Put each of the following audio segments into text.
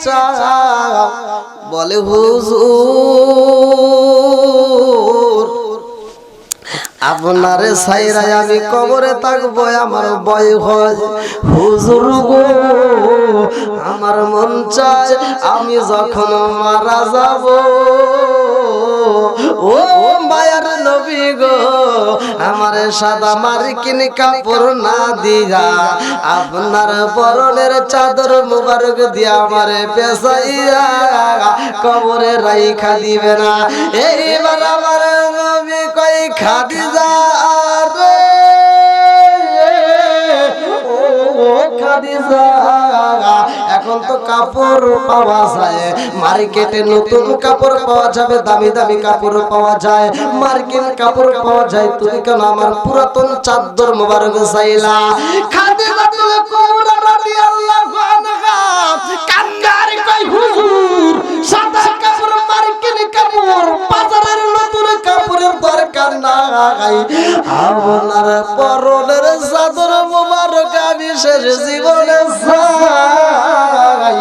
চাও? বলে হুজুর আপনারে ছাইরাই আমি কবরে থাকবো, আমার ভয় হয়। হুজুর গো আমার মন চায় আমি যখন মারা যাব, ও মায়ার নবী গো আমারে সাদা মার্কিন কাপড় না দিয়া আপনার পরনের চাদর মুবারক দিয়া আমারে পেছাইয়া কবরে রাইখা দিবে না? এইবার আমার নবী কই খাদিজা রে, ও খাদিজা এখন তো কাপড় পাওয়া যায় মার্কেটে, নতুন কাপড় পাওয়া যাবে, দামি দামি কাপড় পাওয়া যায়, মার্কিন কাপড় পাওয়া যায়, তুমি কেন আমার পুরাতন চাদর মোবারক চাইলা? খাদিজাতুল কুবরা রাদিয়াল্লাহু আনহা কান্নার কই হুজুর সাদা কাপড় মার্কিন কাপড় বাজারের নতুন কাপড়ের দরকার নাই, আপনার পরনের চাদর মোবারক আমি শেষ জীবনে চাই।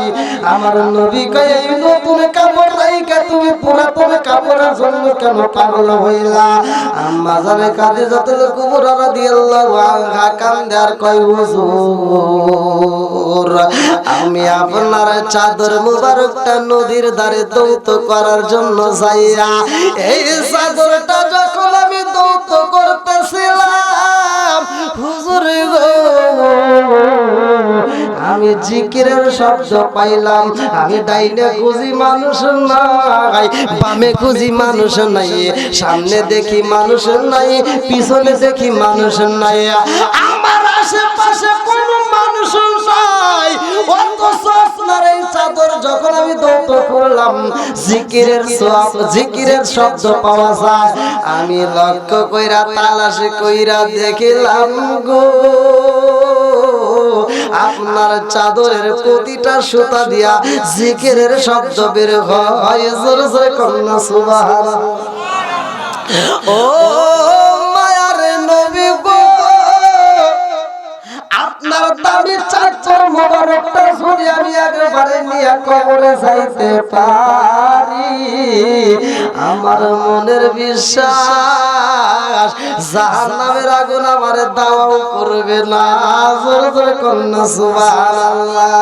আমার নবী কই এই নতুন কাপড় রাইখা তুমি পুরাতন কাপড়ের জন্য কেন পাগল হইলা? আম্মা জানে খাদিজাতুল কুবরা রাদিয়াল্লাহু আনহা কান্দে আর কই হুজুর আমি আপনার চাদর মুবারকটা নদীর ধারে দৌত করার জন্য যাইয়া, এই চাদরটা যখন আমি দৌত করতেছিলাম হুজুর গো আমি জিকিরের শব্দ পাইলাম, আমি ডাইনে খুঁজি মানুষ নাই, বামে খুঁজি মানুষ নাই, সামনে দেখি মানুষ নাই, পিছনে দেখি মানুষ নাই, আমার আশেপাশে কোনো মানুষ নাই, অথচ আপনার এই চাদর যখন আমি দৌত করলাম জিকিরের সওয়াব জিকিরের শব্দ পাওয়া যায়। আমি লক্ষ্য কইরা তালাশি কইরা দেখিলাম গো আপনার চাদরের প্রতিটা সুতা দিয়া জিকিরের শব্দ বের হয়, জোরে জোরে কন্যা সুবহানাল্লাহ। ও মায়ার নবী গো আপনার দামি চাদর মোবারকটা যদি আমি একবারে নিয়ে কবরে যাইতে পারি, আমার মনের বিশ্বাস জাহান্নামের আগুন আমারে দাওয়াও করবে না, জোরে জোরে কন্যা সুবহানাল্লাহ।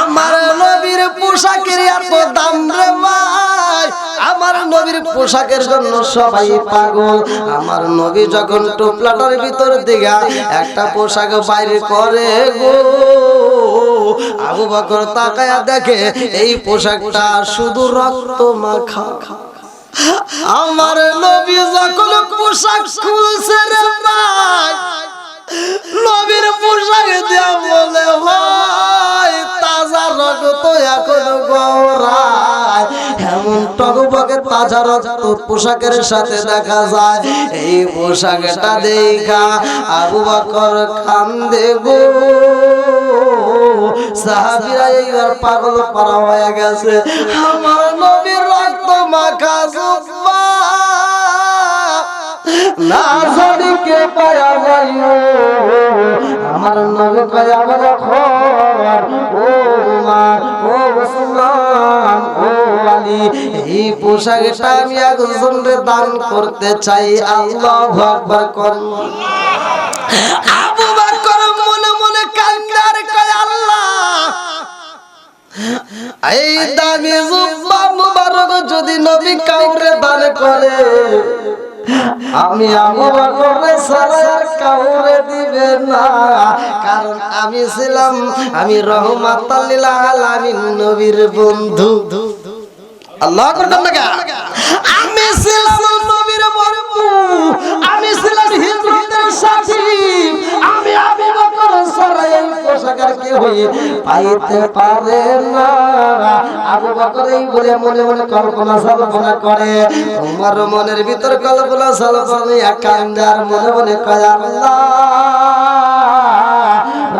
আমার নবীর পোশাকের এত দাম রে ভাই, আমার নবীর পোশাকের জন্য সবাই পাগল। আমার নবী যখন টোপলাটার ভিতর দিকে একটা পোশাক বাইরে করে গো আবু বকর তাকায়া দেখে এই পোশাকটা শুধু রক্ত মাখা। আমার নবী যখন পোশাক খুলছে রে ভাই, নবীর পোশাক দিয়া বলে ভাই তাজা রক্ত এখন গড়ায়, এমন টকবকে তাজা রক্ত পোশাকের সাথে দেখা যায়। এই পোশাকটা দেখা আবু বকর কান্দে গো, সাহাবীরা এইবার পাগল পারা হয়ে গেছে। আমার নবীর রক্ত মাখা জুব্বা না জানি কে পায়া যাইও, আমার নবী পায়া আমার খবর ও উমর ও উসমান ও আলী, এই পোশাকটা আমি একজনকে দান করতে চাই। আল্লাহু আকবার করুন। আবু বকর মনে মনে কান্নার কয় আল্লাহ এই দামি জুব্বা মুবারক যদি নবী কাউরে দান করে আমি আবু বকরের ছাড়া আর কাউরে দিবে না, কারণ আমি ছিলাম আমি রহমাতাল লিল আলামিন নবীর বন্ধু। আল্লাহু আকবার না, আমি ছিলাম নবীর বন্ধু, আমি ছিলাম হিজরতের সাথী, আমি আবু বকর ছাড়া এই পোশাকের কেউ পাইতে পারে না। আবু বকর এই বলে মনে মনে কল্পনা সালপনা করে, তোমার মনের ভিতর কল্পনা সালপনা একান্দার মনে মনে কয় আল্লাহ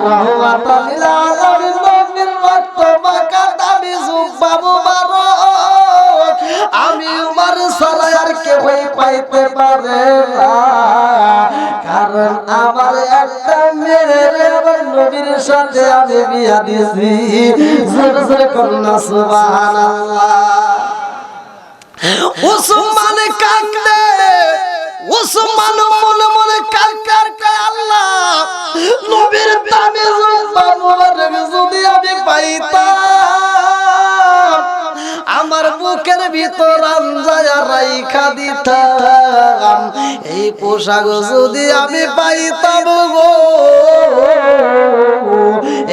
রহমাতাল লিল আলামিন নবীর রক্ত মাখা দামি জুব্বা মুবারক আমি উমর ছাড়া আর কেউ পাইতে পারে না, কারণ আমার একটা মেয়ে আমার নবীর সাথে আমি বিয়া দিছি জোরে জোরে করুণা সুবহানাল্লাহ উসমান কান্দে উসমান মনে মনে কার আল্লাহ নবীর দামি জুব্বা মোবারক যদি আমি পাইতাম আমার বুকের ভিতর আনজায়া রাইখা দিতাম এই পোশাক যদি আমি পাইতাম গো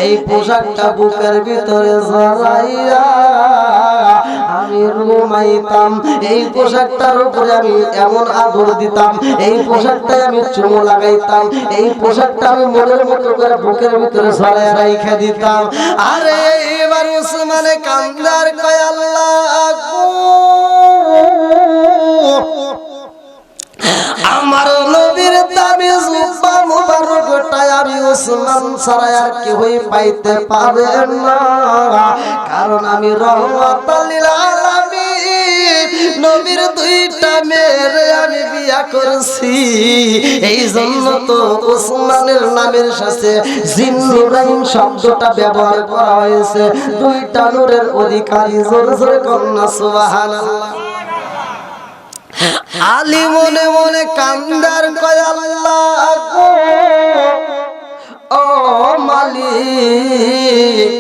এই পোশাকটা বুকের ভিতরে জড়াইয়া আমি রুমাইতাম এই পোশাকটার উপরে আমি এমন আদর দিতাম এই পোশাকটাই আমি চুমু লাগাইতাম এই পোশাকটা আমি মনের মতো করে বুকের ভিতরে ছড়াইয়া রাইখা দিতাম আরে এবার উসমানে কান্দার কয় আল্লাহ গো আমার নবীর দামি জুব্বা মুবারকটা আমি উসমান ছাড়া আর কেউই পাইতে পারে না কারণ আমি রহমাতুল লিল আলামিন নবীর দুইটা মেয়েরে আমি বিয়া করেছি এই জন্য তো উসমানের নামের সাথে জিন্নুরাইন শব্দটা ব্যবহার করা হয়েছে দুইটা নূরের অধিকারী জোরে জোরে কন্যা সুবহানাল্লাহ আলী মনে মনে কান্দার কয় আল্লাহ গো ও মালিক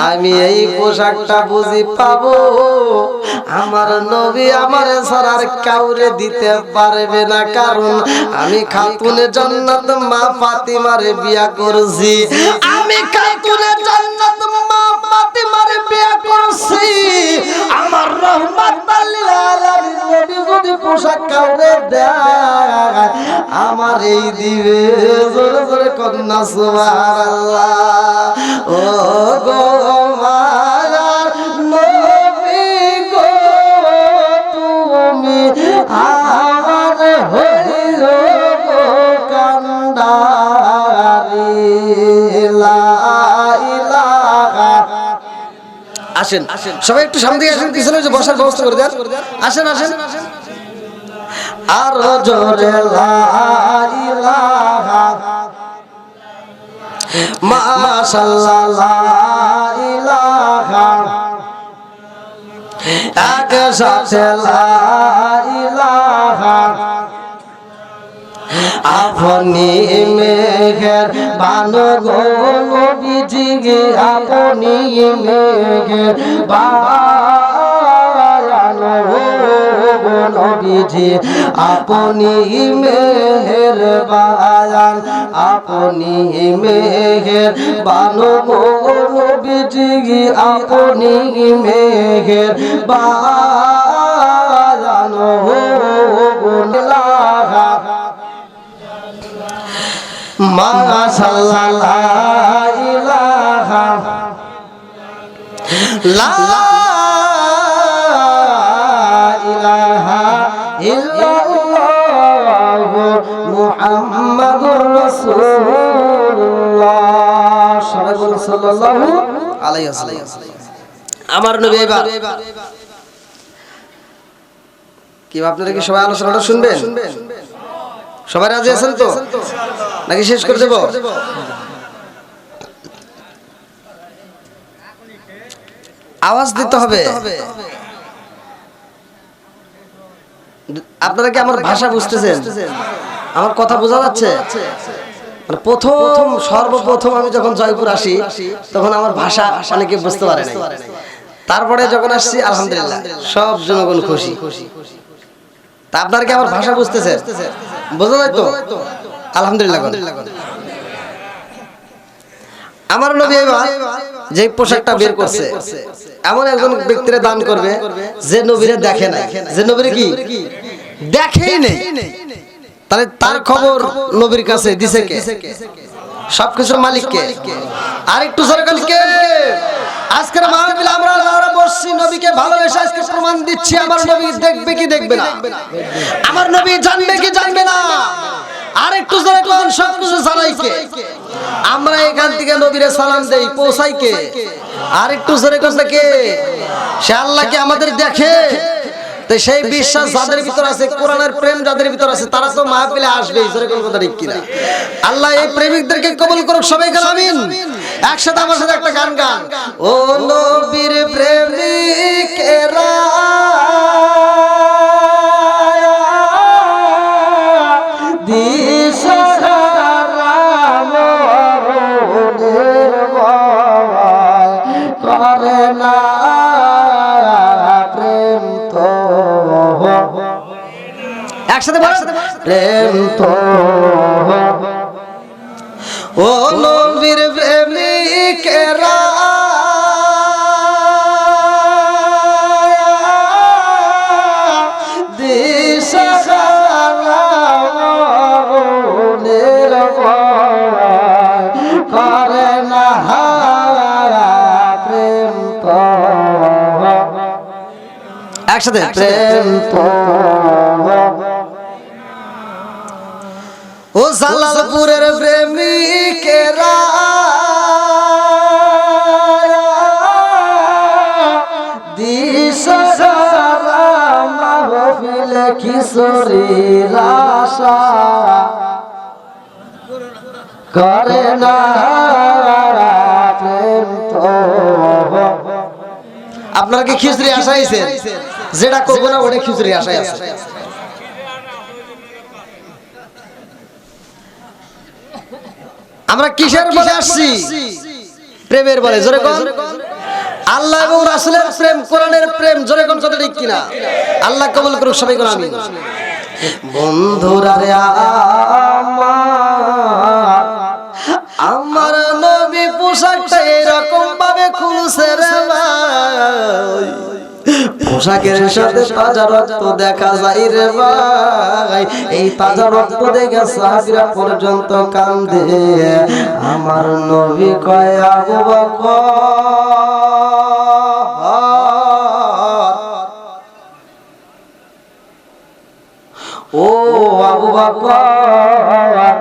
আমি এই পোশাকটা বুঝি পাবো আমার নবী আমারে ছাড়া কাউরে দিতে পারবে না কারণ আমি খাতুনে জান্নাত মা ফাতিমারে বিয়া করেছি আমি খাতুনে জান্নাত মা ফাতিমারে বিয়া করেছি আমার রহমাতুল লিল আলামিন নবী যদি পোশাক কাউরে দেয় আমার এই দিবে জোরে জোরে কন্যা সুবহানাল্লাহ ও গো মায়ার নবী গো তুমি আমার হইও গো কান্ডারি লা ইলাহা আসেন সবাই একটু সামনে দিকে আসেন পিছনে যে বসার ব্যবস্থা করে দেন আসেন আসেন আর জোরে লা ইলাহা মাশাআল্লাহ লা ইলাহা একসাথে লা ইলাহা আপনি মেঘের বানো গো নবীজি আপনি মেঘের বানো গো নবীজি আপনি মেঘের বায়ান আপনি মেঘের বানো গো নবীজি আপনি মেঘের বায়ান গো ইলাহা মাশাআল্লাহ লা ইলাহা লা ইলাহা ইল্লাল্লাহ মুহাম্মাদুর রাসূলুল্লাহ সাল্লাল্লাহু আলাইহি ওয়াসাল্লাম আমার নবী এবার কি আপনারা কি সবাই আলোচনাটা শুনবেন সবাই রাজি আছেন তো নাকি শেষ করে দেব আওয়াজ দিতে হবে আপনারা কি আমার ভাষা বুঝতেছেন আমার কথা বোঝা যাচ্ছে মানে সর্বপ্রথম আমি যখন জয়পুর আসি তখন আমার ভাষা অনেকে বুঝতে পারে না তারপরে যখন আসছি আলহামদুলিল্লাহ সব জনগণ খুশি তা আপনারা কি আমার ভাষা বুঝতেছেন বোঝা যায় তো আলহামদুলিল্লাহ আমার নবী এবার যে পোশাকটা বের করছে এমন একজন ব্যক্তিরে দান করবে যে নবীরে দেখে নাই যে নবীরে কি দেখেই নেই তাহলে তার খবর নবীর কাছে দিছে কে সবকিছুর মালিক কে আরেকটু সরকার কে আজকের মাহফিলে আমরা বসছি নবীকে ভালোবেসে আজকে প্রমাণ দিচ্ছি আমার নবী দেখবে কি দেখবে না আমার নবী জানবে কি জানবে না আরেকটু জোরে কোন সবকিছু চালাই কে আমরা এখান থেকে নবীরে সালাম দেই পৌঁছাই কে আরেকটু জোরে কোন কে সে আল্লাহ কি আমাদের দেখে তো সেই বিশ্বাস যাদের ভিতর আছে, কোরআনের প্রেম যাদের ভিতর আছে, তারা তো মাহফিলে আসবেই। জোরে কোন কথা ঠিক কিনা? আল্লাহ এই প্রেমিকদেরকে কবুল করুক, সবাই বলেন আমিন। একসাথে আমার সাথে একটা গান গান। ও নবীর প্রেমিকেরা একসাথে প্রেম তো ও নবীর প্রেমিকেরা দিশাহারা করে না প্রেম তো একসাথে প্রেম তো ও জালালপুরের প্রেমিকেরা দিশাহারা মাহফিলে কিশোরীর আশা করে না প্রেম তো। আপনারা কি খিচুড়ি আশা আইছেন? যেটা করবো না ওটা খিচুড়ি আশায় আছে। আমরা কিসের বলে আসছি? প্রেমের বলে। জোরে কোন? আল্লাহ এবং রাসূলের প্রেম, কোরআনের প্রেম। জোরে কোন কথা ঠিক কিনা? আল্লাহ কবুল করুক, সবাই কোন আমিন। বন্ধুরা রে আমার নবী পোশাকটা এরকম ভাবে খুলছে রে ভাই, পোশাকের সাথে তাজা রক্ত দেখা যায় রে ভাই। এই তাজা রক্ত দেখে সাহাবীরা পর্যন্ত কান্দে। আমার নবী কয় আবু বকর, ও আবু বকর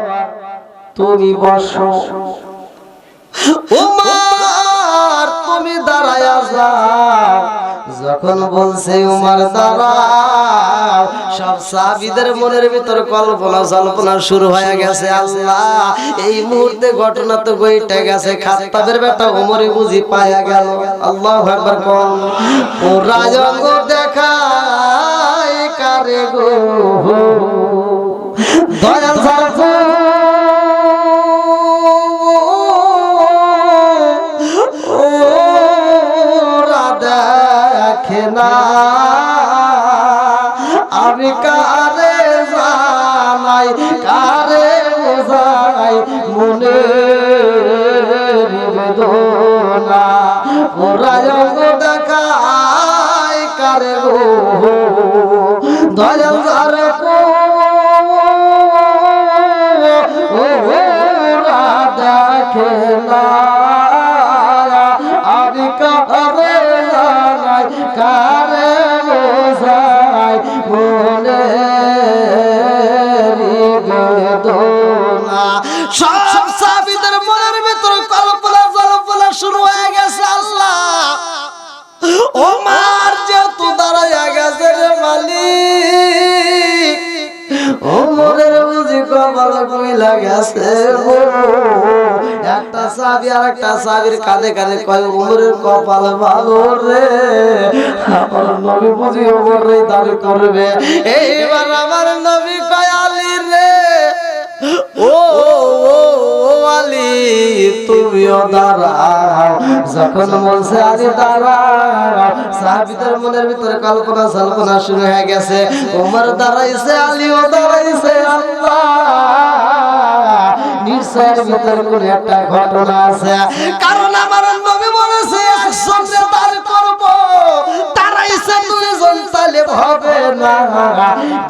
তুমি বসো, উমর তুমি দাঁড়ায়া যাও। যখন বলছে উমর দাঁড়াও, সব সাহাবীদের মনের ভিতর কল্পনা জল্পনা শুরু হয়ে গেছে। আল্লাহ এই মুহূর্তে ঘটনা তো ঘটে গেছে, খাত্তাবের বেটা ওমরে বুঝি পায়া গেল। আল্লাহু আকবার কোন। ও রাজঙ্গ দেখায় কারে গো দয়াল সারফু আমি কারে জানাই, কারে বোঝাই মনে বেদনা। ওরায়ঙ্গ দেখায় কারে গো দয়াল যারে কো ওরা দেখে না। আমি কারে জানাই, কারে বোঝাই মনে বেদনা। সব সাহাবীদের মনের ভিতর কল্পনা জল্পনা শুরু হয়ে গেছে। আল্লাহ ওমর যেহেতু দাঁড়াইয়া গেছে রে মালিক, ওমরের বুঝি কপাল কইলা গেছে। একটা সাহাবী আর একটা সাহাবীর কাঁধে কাঁধে কয় ওমরের কপাল ভালো রে, আমার নবী বুঝি ওমরে দাবি করবে। এইবার আমার নবী কয় আলী রে, ও আলী তুমিও দাঁড়াও। যখন বলছে আলী দাঁড়াও, সাহাবীদের মনের ভিতরে কল্পনা জল্পনা শুরু হয়ে গেছে। ওমর দাঁড়াইছে, আলীও দাঁড়াইছে। আল্লাহ নিশ্চয়ের ভিতর করে একটা ঘটনা আছে, কারণ আমার নবী বলেছে একসঙ্গে দাঁড় করবো। দাঁড়াইছে দুইজন, তাহলে হবে না।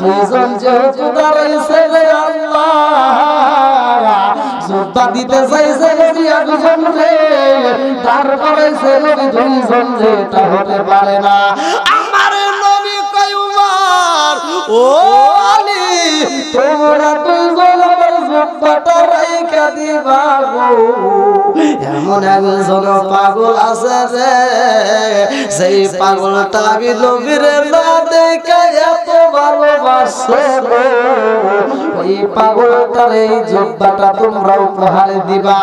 দুইজন যেহেতু দাঁড়াইছে রে আল্লাহ যোদ্ধা দিতে চাইছে নবী একজন রে, তারপরে সে নবী দুইজন যে এটা হতে পারে না। আমার নবী কয় উমর, ও আলী তোমরা দুইজন আমার যোদ্ধাটা রাইখা ডাইকা দিবা গো। এমন একজন পাগল আছে রে, সেই পাগলটা আমি নবীর না দেখে এত ভালোবাসে গো। ওই পাগলটার এই জুব্বাটা তোমরা উপহার দিবা।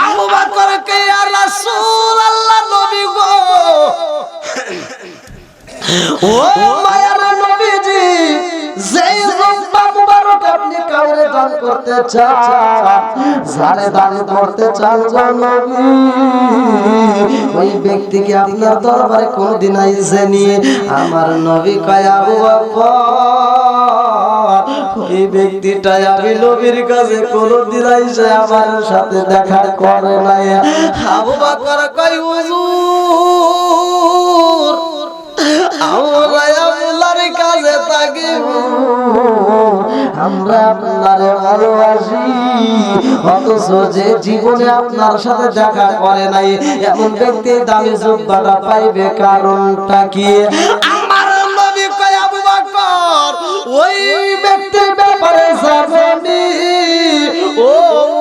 আবু বকর কে ইয়া রাসূলুল্লাহ নবী গো, ও মায়ার নবীজি, যেই জুব্বা মুবারক আপনি কাউরে দান করতে চান, যারে দান করতে চান গো নবী, ওই ব্যক্তিকে আপনার দরবারে কোনদিন আইছেনি? আমার নবী কয় আবু বকর, ওই ব্যক্তিটা আমি নবীর কাছে কোনদিন আইসে আমার সাথে দেখা করে নাই। আবু বকর কয় হুজুর, আমরা আল্লাহর কাছে থাকি, আমরা আপনারে ভালোবাসি, অথচ যে জীবনে আপনার সাথে দেখা করে নাই এমন ব্যক্তি দামি জুব্বাটা পাইবে, কারণটা কি? আমার নবী কয় আবু বকর, ওই ব্যক্তির ব্যাপারে জানি, ও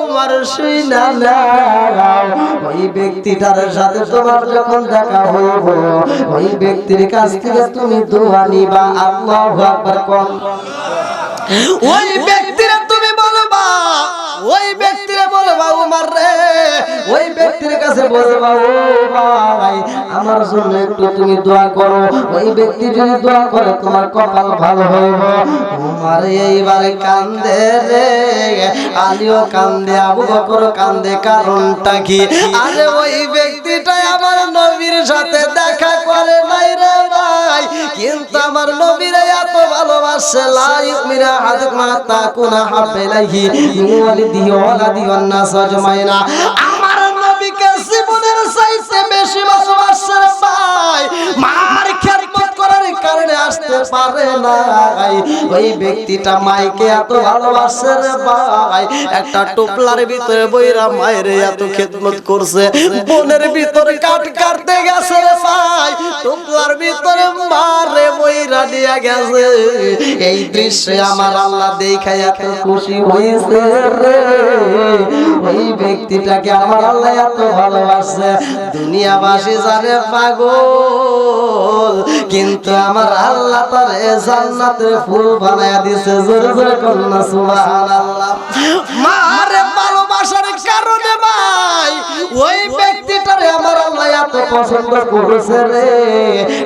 উমর শুইনা নাও, ওই ব্যক্তিটার সাথে তোমার যখন দেখা হইব, ওই ব্যক্তির কাছ থেকে তুমি দোয়া নিবা। আল্লাহু আকবার কোন। ওই ব্যক্তিরা তুমি বলবা, ওই ব্যক্তিরা বলবা উমর রে, ওই ব্যক্তির কাছে বলবা ও ভাই আমার জন্য একটু তুমি দোয়া করো, ওই ব্যক্তি যদি দোয়া করে তোমার কপাল ভালো হইব। উমর এইবারে কান্দে রে, আলীও কান্দে, আবু বকর কান্দে, কারণটা কি? আরে ওই ব্যক্তিটাই আমার নবীর সাথে দেখা করে নাই রে ভাই, কিন্তু আমার নবীর এত ভালোবাসে, লা ইউমিনা আহাদুকুম হাত্তা কুনা হাব্বা ইলাইহি মিন ওয়ালিদিহি ওয়া ওয়ালাদিহি ওয়ান নাস আজমাইনা। আমার নবীকে জীবনের চাইতে বেশি ভালোবাসে ভাই, মার খেদমত করার কারণে আসতে পারে না। ওই ব্যক্তিটা মাইকে এত ভালোবাসে রে ভাই, একটা টোপলার ভিতরে বইরা মায়ের এত খেদমত করছে, বোনের ভিতরে কাট কাটতে গেছে রে ভাই, টোপলার ভিতরে মারে বইরা দিয়া গেছে। এই দৃশ্যে আমার আল্লাহ দেখা এত খুশি হয়েছে রে, ওই ব্যক্তিটাকে আমার আল্লাহ এত ভালোবাসে, দুনিয়াবাসী জানে পাগল, কিন্তু আমার আল্লাহ তার জান্নাতের ফুল বানায়া দিয়েছে। জোরে জোরে করুন না সুবহানাল্লাহ। মারে ভালোবাসার কারণে ভাই ওই ব্যক্তিটারে আমার আল্লাহ এত পছন্দ করেছে রে,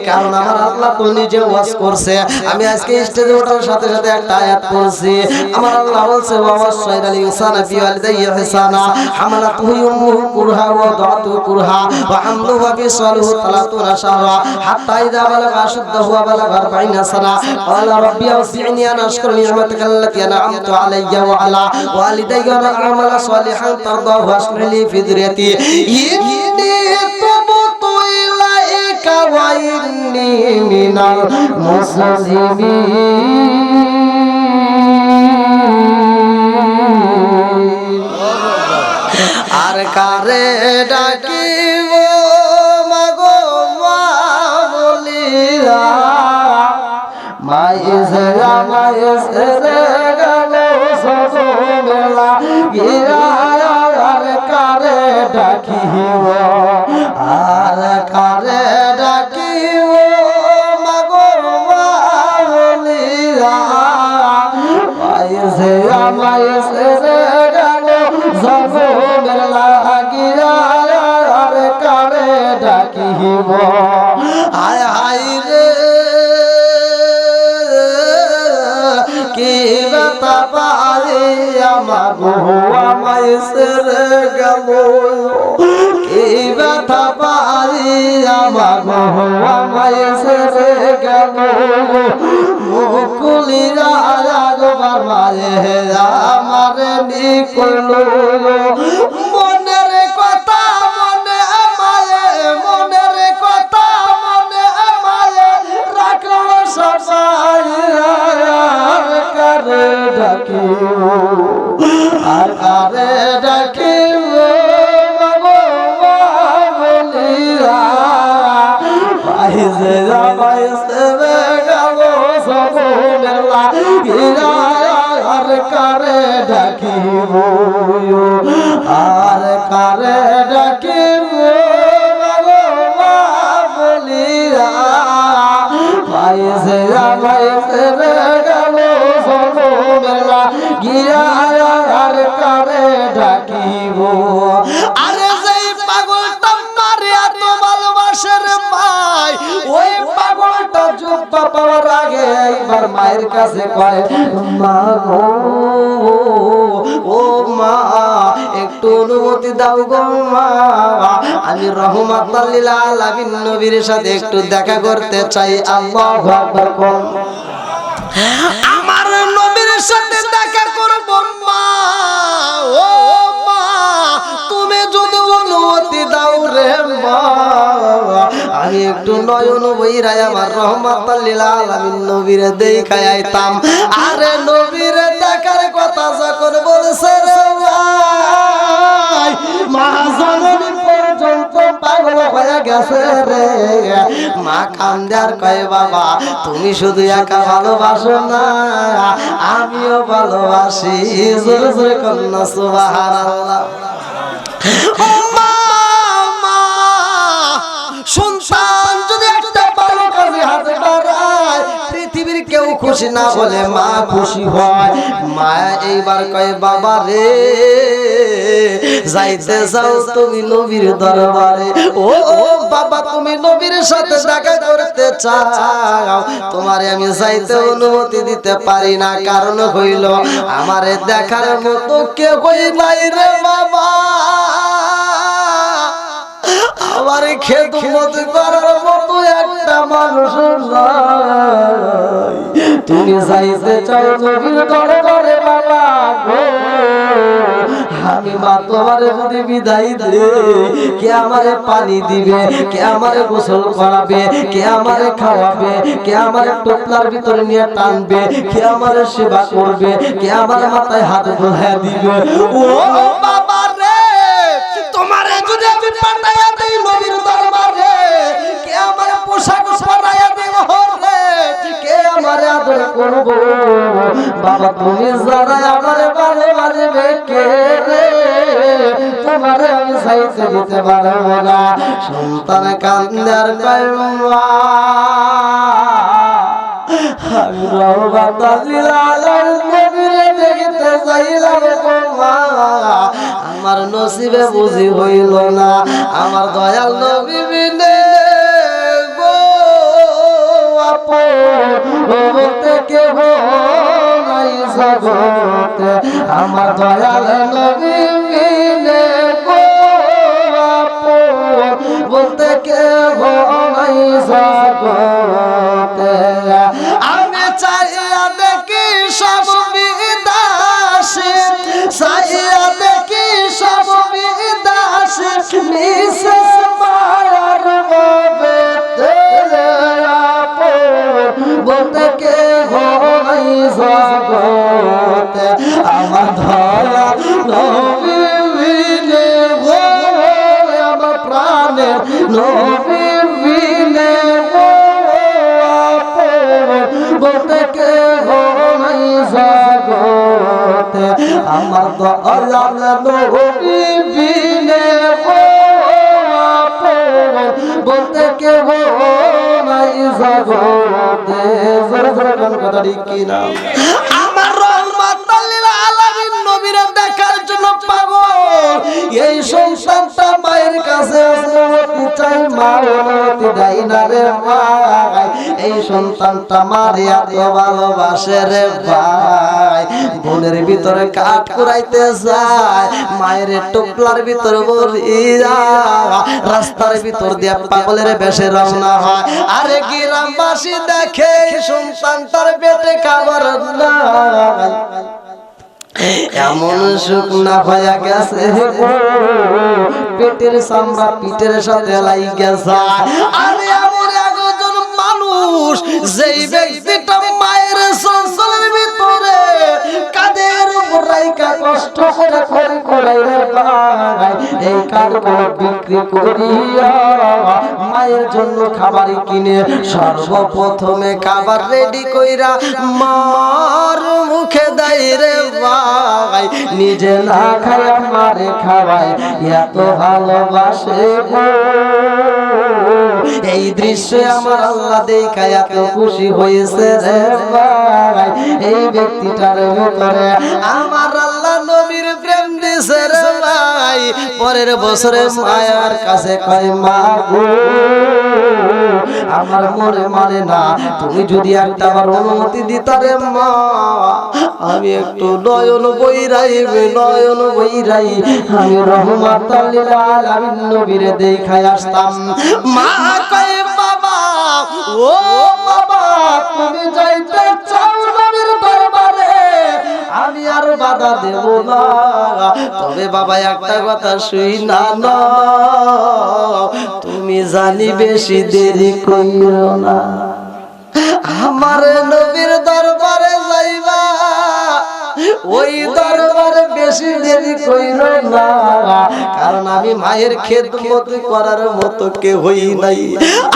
কারণ আমার আল্লাহ তো নিজে ওয়াজ করছে। আমি আজকে স্টেজে ওঠার সাথে সাথে একটা আয়াত পড়ছি, আমার আল্লাহ বলছে ওয়াসাইনাল ইনসানা বিওয়ালিদাইহি ইহসানা হামালাতুহু উম্মুহু কুরহা ওয়া দাতুহু কুরহা ওয়া হামলুহু ওয়া ফিসালুহু 30 শাহরা হাত্তা ইযা বালাগা আশুদ্দাহু ওয়া বালাগা 40 সানা ক্বালা রাব্বি আওসি'নি আন আশকুরা নি'মাতাকা আল্লাতী আন'আমতু আলাইয়া ওয়া আলা ওয়ালিদাইয়া ওয়া আমালা সালিহান তারদাহু ওয়াসলিহ লি ফি যুররিয়াতি ইন্নী তুবতু ইলাইকা ওয়া ইন্নী মিনাল মুসলিমিন। আর কারে ডাকিব মাগো মা বলিয়া, মাইসে মাইসে রে গেল সজমেলা গিয়া, আর কারে ডাকিব, আর কারে ডাকিব মাগো মা বলিয়া, মাইসে মাইসে রে গেল সজমেলা গিয়া, আর কারে ডাকিব। হায় হায় রে কি ব্যথা পাই আমার আমায় সেরে গেল, কি ব্যথা পাই আমার আমায় সেরে গেল, মুকুলিরা আগবার মায়ে আমার নিকল, মনের কথা মনে মায়ে, মনের কথা মনে মায়ে রাখল সবাই, কারে ডাকিব, আর কারে ডাকিব মাগো মা বলিয়া, পাইছে পাইছে গেল সজমেলা গিয়া, আর কারে ডাকিব আর কারে ডাকিব বলিয়া পাইছে আমায় ফেলে গেল মেলা গিয়া আর কারে ডাকিব। আরে যেই পাগলটা মারে এত ভালোবাসে রে ভাই, ওই পাগলটা জুব্বা পাওয়ার আগে একবার মায়ের কাছে কয় মা গো, ও মা একটু অনুমতি দাও গো মা, আমি রহমাতুল লিল আলামিন নবীর সাথে একটু দেখা করতে চাই। আল্লাহু আকবার কোন আমার নবীর সাথে দেখা করব মা, ও মা তুমি যদি অনুমতি দাও রে মা, আমি একটু নয়ন বইরাই আমার রহমাতুল লিল আলামিন নবীর দেখাই আইতাম। আরে নবীর দেখার কথা যখন বলছে রে ভাই, মা জননী পর্যন্ত পাগল হয়ে গেছে রে। মা কান্দে আর কয় বাবা তুমি শুধু একা ভালোবাসো না, আমিও ভালোবাসি। জোরে জোরে কন্যা সুবহানাল্লাহ। মা মা সন্তান যদি একটা ভালো কাজে হাত বাড়ায় পৃথিবীর কেউ খুশি না বলে মা খুশি হয়। মা এইবার কয় বাবা রে যাইতে যাও তুমি নবীর দরবারে। ও বাবা তুমি নবীর সাথে দেখা করতে চাও, তোমারে আমি যাইতে অনুমতি দিতে পারি না, কারণ হইল আমারে দেখার মতো কেউ নাই রে বাবা, আমার খেদমত করার মতো একটা মানুষ নাই। তুমি যাইতে চাও নবীর দরবারে বাবা গো, আমি মা তোমারে যদি বিদায় দে, কে আমারে পানি দিবে, কে আমারে গোসল করাবে, কে আমারে খাওয়াবে, কে আমারে টোপলার ভিতরে নিয়ে টানবে, কে আমারে সেবা করবে, কে আমার মাথায় হাত বোলায় দিবে। ও বাবা রে তোমারে যদি আমি পাঠাইয়া দেই নবীর দরবারে, কে আমারে পোশাক পরাইয়া দেব রে, কে আমারে আদর করব, বাবা তুমি যারা আমারে ভালোবাসবে কে রে, তোমারে আমি সাইতে দিতে পারব না। সন্তান কান্দার কয় মা আমি রহমাতুল লিল আলামিন নবীরে দেখতে চাইলাম গো মা, আমার নসিবে বুঝি হইল না, আমার দয়াল নবী বিনে গো আপন কেহ নাই জগতে, আমার দয়াল নবী বিনে গো আপন বলতে কেহ নাই জগতে। আমি চাইয়া দেখি সব বিদাসী, চাইয়া দেখি সব বিদাসী মিশে মায়ার মধ্যে আপন বলতে কেহ নাই জগতে, আমার ধরা নবী বিনে গো আমার প্রাণের নবী বিনে গো বলতে কেহ নাই জগতে, আমার দয়াল নবী বিনে গো বলতে কেহ নাই জগতে। জোরে জোরে কোন কথা ঠিক কিনা? আমার রহমাতুল লিল আলামিন নবীর দেখার জন্য পাগল এই সংসারটা মায়ের কাছে অনুমতি চাই, মা অনুমতি দেয় না রে ভাই। এই সন্তানটা মারে এত ভালোবাসে রে ভাই, বোনের ভিতরে কাঠ কুড়াইতে যায়, মায়ের টোপলার ভিতরে বলিয়া রাস্তার ভিতর দিয়া পাগলের বেশে রওনা হয়। আরে গ্রামবাসী দেখে সন্তানটার পেটে খাবার নাই, এমন শুকনা হয়ে গেছে পেটের চামড়া পিঠের সাথে লাইগা যায়। আরে এমন একজন মানুষ যেই ব্যক্তিটা মায়ের সংসারের ভিতরে কাঁধের উপরে জায়গা কষ্ট করে করে এই কাঠগুলো বিক্রি করিয়া মায়ের জন্য খাবার কিনে সর্বপ্রথমে খাবার রেডি কইরা মার মুখে দেয় রে ভাই, নিজে না খায় মারে খাওয়ায়, এত ভালোবাসে গো। এই দৃশ্যে আমার আল্লাহ দেখা এত খুশি হয়েছে রে ভাই, এই ব্যক্তিটার ভিতরে আমার আল্লাহ নবীর প্রেম দিছে রে ভাই। পরের বছরে মায়ার কাছে কয় মা গো আমার মনে মানে না, তুমি যদি একটা আমার অনুমতি দিতা রে মা, আমি একটু নয়ন বৈরাই আমি রহমাতাল লিল আলামিন নবীরে দেখায় আসতাম। মা কয় বাবা, ও বাবা তুমি যাইতে চাও নবীর দরবারে, আমি আর বাধা দেব না, তবে বাবা একটা কথা শুই না, তুমি জানি বেশি দেরি কইরো না, আমার নবীর দরবারে যাইবা, ওই দরবারে বেশি দেরি কইরো না, কারণ আমি মায়ের খেদমত করার মতো কেউ হই নাই,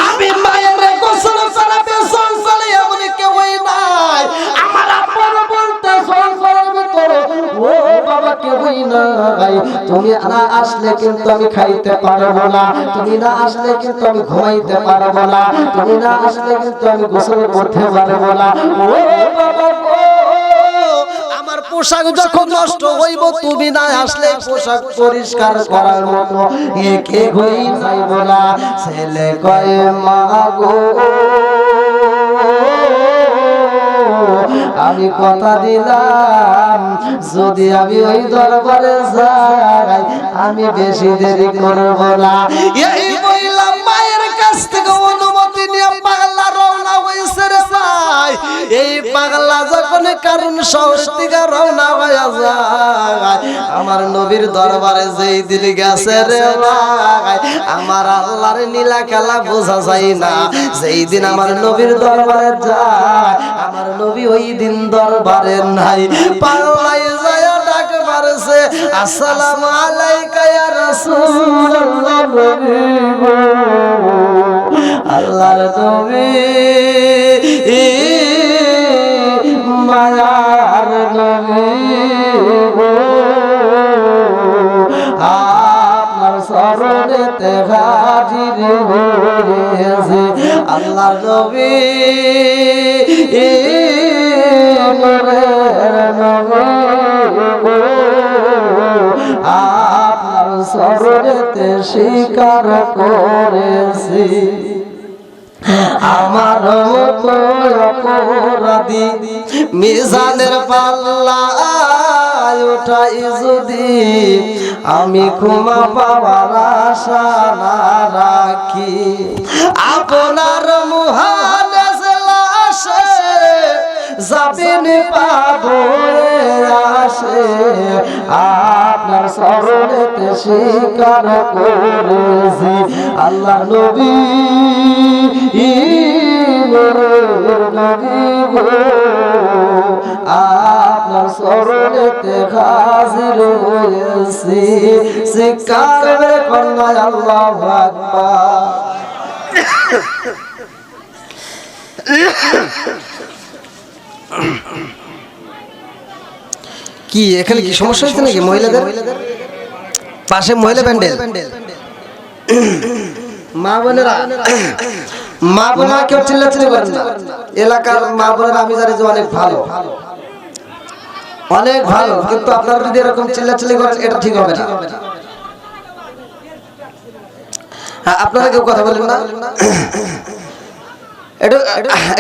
আমি মায়ের গোসল ছাড়া বেসন ছাড়া এমন কেউ হই নাই, আমার আপন বলতে সংসারের ভিতরে ও বাবা কেউ হই নাই, তুমি না আসলে কিন্তু আমি খাইতে পারবো না, তুমি না আসলে কিন্তু আমি ঘুমাইতে পারবো না, তুমি না আসলে কিন্তু আমি গোসল করতে পারবো না, ও বাবা পোশাক যখন নষ্ট হইব, তুমি না আসলে পোশাক পরিষ্কার করার মতো একে হই যাইব না। ছেলে কয় মা গো আমি কথা দিলাম, যদি আমি ওই দরবারে যাই আমি বেশি দেরি করব না। এই বললাম মায়ের কাছ থেকে অনুমতি নিয়ে পাগলা রওনা হইছে রে ভাই। এই পাগলা যখন কারণ শহর থেকে রওনা হয়ে যায়, আমার নবীর দরবারে যেই দিন গেছে রে ভাই, আমার আল্লাহর নীলা খেলা বোঝা যায় না। যেই দিন আমার নবীর দরবারে যায়, আমার নবী ওই দিন দরবারে নাই, পাগলাই যায় ডাক মারছে আসসালামু আলাইকা ইয়া রাসূলুল্লাহ, আল্লাহর নবী মায়ার নবী আপনার শরণেতে হাজির হয়েছে, আল্লাহর নবী আপনার শরণেতে স্বীকার করেছি, আমার মতো অপরাধী মিজানের পাল্লায় ওঠাই যদি আমি ক্ষমা পাওয়ার আশা না রাখি, আপনার মুহাদেশে লাশে যাবেন পাবো আসে, আপনার শরণেতে স্বীকার করেছি, আল্লাহ নবী আপনার শরণেতে হাজির হয়েছি, স্বীকার করলাম আল্লাহু আকবার। কি এখানে কি সমস্যা হচ্ছে নাকি? মহিলাদের পাশে মহিলা প্যান্ডেল, মা বোনেরা কেউ চিল্লাচিল্লি করেন না, এলাকার মা বোনেরা আমি জানি যে অনেক ভালো, কিন্তু আপনারা যদি এরকম চিল্লাচিল্লি করেন এটা ঠিক হবে না। হ্যাঁ, আপনারা কেউ কথা বলেন না,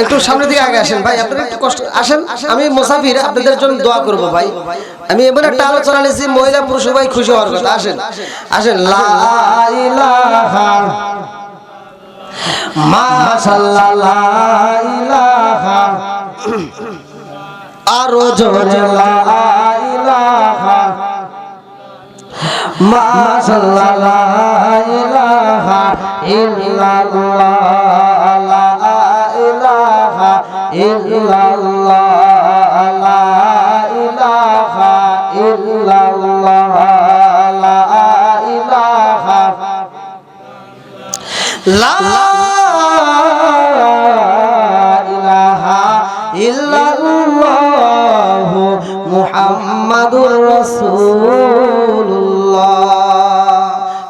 একটু সামনের দিকে আগে আসেন ভাই, আপনারা একটু কষ্ট আসেন, আমি মুসাফির, আপনাদের জন্য দোয়া করব ভাই। আমি এমন একটা আলোচনা নিয়েছি মহিলা পুরুষ সবাই খুশি হওয়ার কথা, আসেন লা ইলাহা মাশাআল্লাহ, লা ইলাহা আরো জোরে লা ইলাহা মাশাআল্লাহ, লা ইলাহা ইল্লাল্লাহ, ইল্লাল্লাহ, লা ইলাহা লা ইলাহা ইল্লাল্লাহু মুহাম্মাদুর রাসূলুল্লাহ।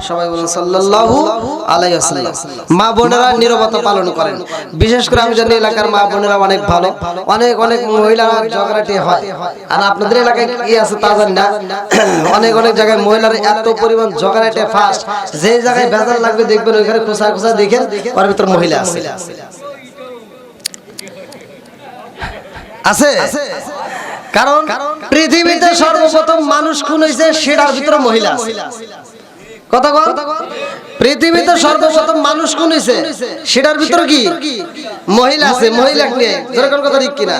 সবাই বলুন সাল্লাল্লাহু আলাইহি ওয়াসাল্লাম। মা বোনেরা নীরবতা পালন করেন, বিশেষ করে আমি জানি এলাকার মা বোনেরা অনেক ভালো, অনেক অনেক মহিলারা ঝগড়াটি হয়। আর আপনাদের এলাকায় কি আছে তা জানি না, অনেক অনেক জায়গায় মহিলারা এত পরিমাণ ঝগড়াটে ফাস্ট, যে জায়গায় ভেজাল লাগবে দেখবেন ওইখানে খোসা খোসা দেখেন ওর ভিতর মহিলা আছে আছে। কারণ পৃথিবীতে সর্বপ্রথম মানুষ খুন হয়েছে সেটার ভিতরে মহিলা আছে। কথা বল, পৃথিবীতে সর্বপ্রথম মানুষ কোন হইছে সেটার ভিতর কি মহিলা আছে। মহিলা নিয়ে যেরকম কথা ঠিক কিনা।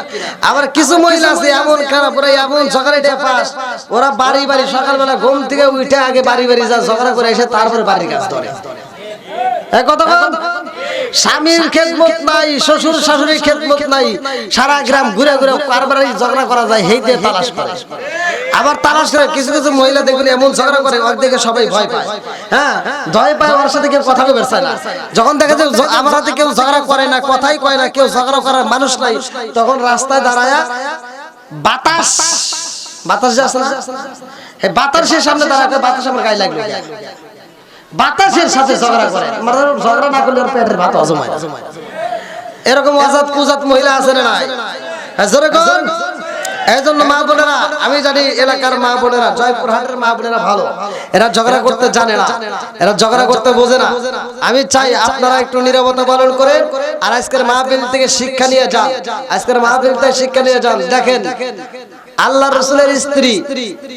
আবার কিছু মহিলা আছে এমন খারাপ, ওরা এমন ঝগড়াটে ফাস্ট, ওরা বাড়ি বাড়ি সকালবেলা ঘুম থেকে উঠে আগে বাড়ি বাড়ি যা ঝগড়া করে এসে তারপরে বাড়ির কাজ ধরে। কথা বল, স্বামীর খেদমত নাই, শ্বশুর শাশুড়ির খেদমত নাই, সারা গ্রাম ঘুরে ঘুরে কারবারে ঝগড়া করা যায়, হেইতে তালাশ করে। আবার তালাশ করে কিছু কিছু মহিলা দেখবেন এমন ঝগড়া করে ওর দেখে সবাই ভয় পায়। হ্যাঁ, ভয় পায়, ওর সাথে কেউ কথা বলতে চায় না। যখন দেখে যে আমার সাথে কেউ ঝগড়া করে না, কথাই কয় না, কেউ ঝগড়া করার মানুষ নাই, তখন রাস্তায় দাঁড়ায় বাতাস বাতাস যে আছে না, এই বাতাসের সামনে দাঁড়াতে বাতাস আমার গায়ে লাগবে, বাতাসের সাথে ঝগড়া করে। মানে ঝগড়া না করলে ওর পেটের ভাত হজম হয় না। এরকম আজাদ কুজাত মহিলা আছে না নাই? যেরকম এই জন্য মা বোনেরা, আমি জানি এলাকার মা বোনেরা, জয়পুরহাটের মা বোনেরা ভালো, এরা ঝগড়া করতে জানে না, এরা ঝগড়া করতে বোঝে না। আমি চাই আপনারা একটু নীরবতা পালন করেন আর আজকের মাহফিল থেকে শিক্ষা নিয়ে যান, আজকের মাহফিল থেকে শিক্ষা নিয়ে যান। দেখেন আল্লাহ রাসূলের স্ত্রী,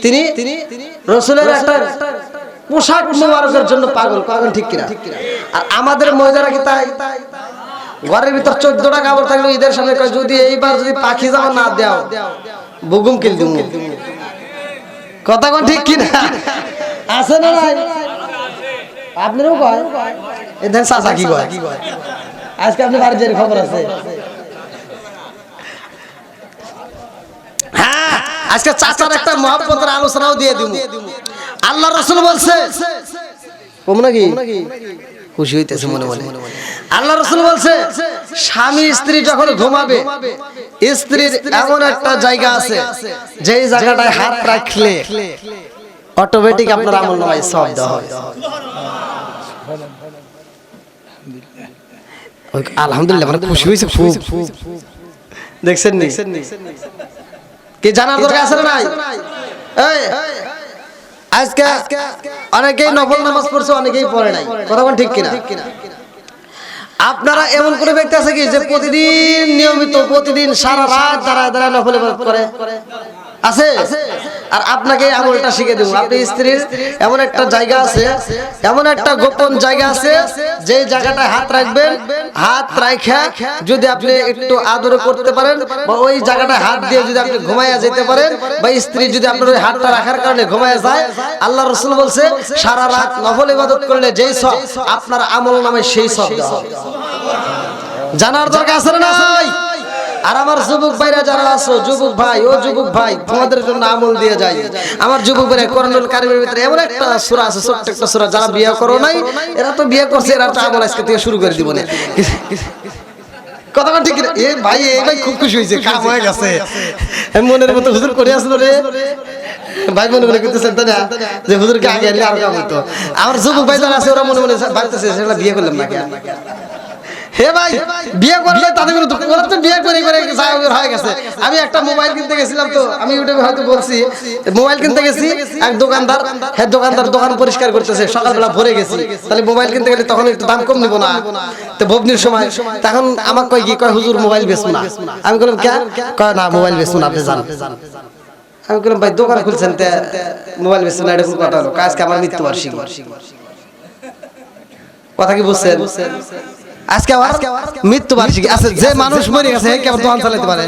তিনি রাসূলের একটা পোশাক মোবারকের জন্য পাগল, পাগল ঠিক কিনা? আর আমাদের মহিলারা কি তাই? ঘরের ভিতর 14টা কাপড় থাকলে ঈদের সামনে কয় যদি এইবার যদি পাখি জামা না দাও বুগুম কিল দিমু। কথা কোন ঠিক কিনা? আছে না নাই? আপনারও কয় এদের চাচা কি কয়? আজকে আপনি বাড়ির যে খবর আছে। হ্যাঁ, আজকে চাচার একটা মহব্বতের আলোচনাও দিয়ে দিমু। আল্লাহ রাসূল বলছে, কম নাকি? খুশি হইতেছে মনে মনে। আল্লাহ রাসূল বলছে স্বামী স্ত্রী যখন ঘুমাবে, স্ত্রীর এমন একটা জায়গা আছে যেই জায়গাটায় হাত রাখলে অটোমেটিক আপনার আমলনামায় সওয়াব দেওয়া হয়। আলহামদুলিল্লাহ, মানে খুশি হইছে খুব। দেখছেন নি কি জানার দরকার আছে না নাই? এই আজকে অনেকেই নফল নামাজ পড়ছে, অনেকেই পড়ে নাই। কথা কোন ঠিক কিনা? আপনারা এমন কোন ব্যক্তি আছে কি যে প্রতিদিন নিয়মিত প্রতিদিন সারা রাত দাঁড়ায় দাঁড়ায় নফল ইবাদত করে? আছে? আর আপনাকে আমলটা শিখে দেব। আপনি স্ত্রীর এমন একটা জায়গা আছে, এমন একটা গোপন জায়গা আছে যে জায়গাটা হাত রাখবেন, হাত রাখা যদি আপনি একটু আদর করতে পারেন বা ওই জায়গাটা হাত দিয়ে যদি আপনি ঘুমাইয়া যেতে পারেন বা স্ত্রী যদি আপনার ওই হাতটা রাখার কারণে ঘুমাইয়া যায়, আল্লাহ রাসূল বলছে সারা রাত নফল ইবাদত করলে যেই সওয়াব আপনার আমলনামায় সেই সওয়াব দেওয়া হবে। জানার দরকার আছে না নাই? আর আমার যুবক ভাইরা যারা আছো, যুবক ভাই ও যুবক ভাই, তোমাদের জন্য আমল দিয়ে যাই। আমার যুবক ভাইরা কোরআনুল কারীমের ভিতরে এমন একটা সূরা আছে, ছোট্ট একটা সূরা, যারা বিয়ে করো নাই এরা তো বিয়ে করছে, এরা তো আমল আজকে থেকে শুরু করে দিব না। কথা ঠিক না? এ ভাই, এই ভাই খুব খুশি হয়েছে, কাম হয়ে গেছে। মনের মতো হুজুর করে আসলো রে ভাই, মনে মনে করতেছেন তাই না যে হুজুরকে আগে আনলে আর কাম হতো। আমার যুবক ভাই যারা আছে ওরা মনে মনে ভাবতেছে সেটা বিয়ে করলাম না কেন? হে ভাই, বিয়ে করলে তাদের কোনো দুঃখ, ওরা তো বিয়ে করে করে হয়ে গেছে। আমি একটা মোবাইল কিনতে গেছিলাম, তো আমি ইউটিউবে হয়তো বলছি, মোবাইল কিনতে গেছি, এক দোকানদার, হ্যাঁ দোকানদার দোকান পরিষ্কার করতেছে, সকালবেলা ভরে গেছি, তাহলে মোবাইল কিনতে গেলে তখন একটু দাম কম নিব না? তো ভবনির সময় তখন আমাকে কয় কি, কয় হুজুর মোবাইল বেচবো না। আমি বললাম কেন? কয় না মোবাইল বেচবো না, আপনি জান। আমি বললাম ভাই দোকান খুলছেন মোবাইল বেচবো না, এটা কোন কথা হলো? আজকে আমার মৃত্যুবার্ষিকী। কথা কি বুঝছেন? আজকে মৃত্যুবার্ষিকী আছে, যে মানুষ মরে গেছে কে আবার দোকান চালাতে পারে?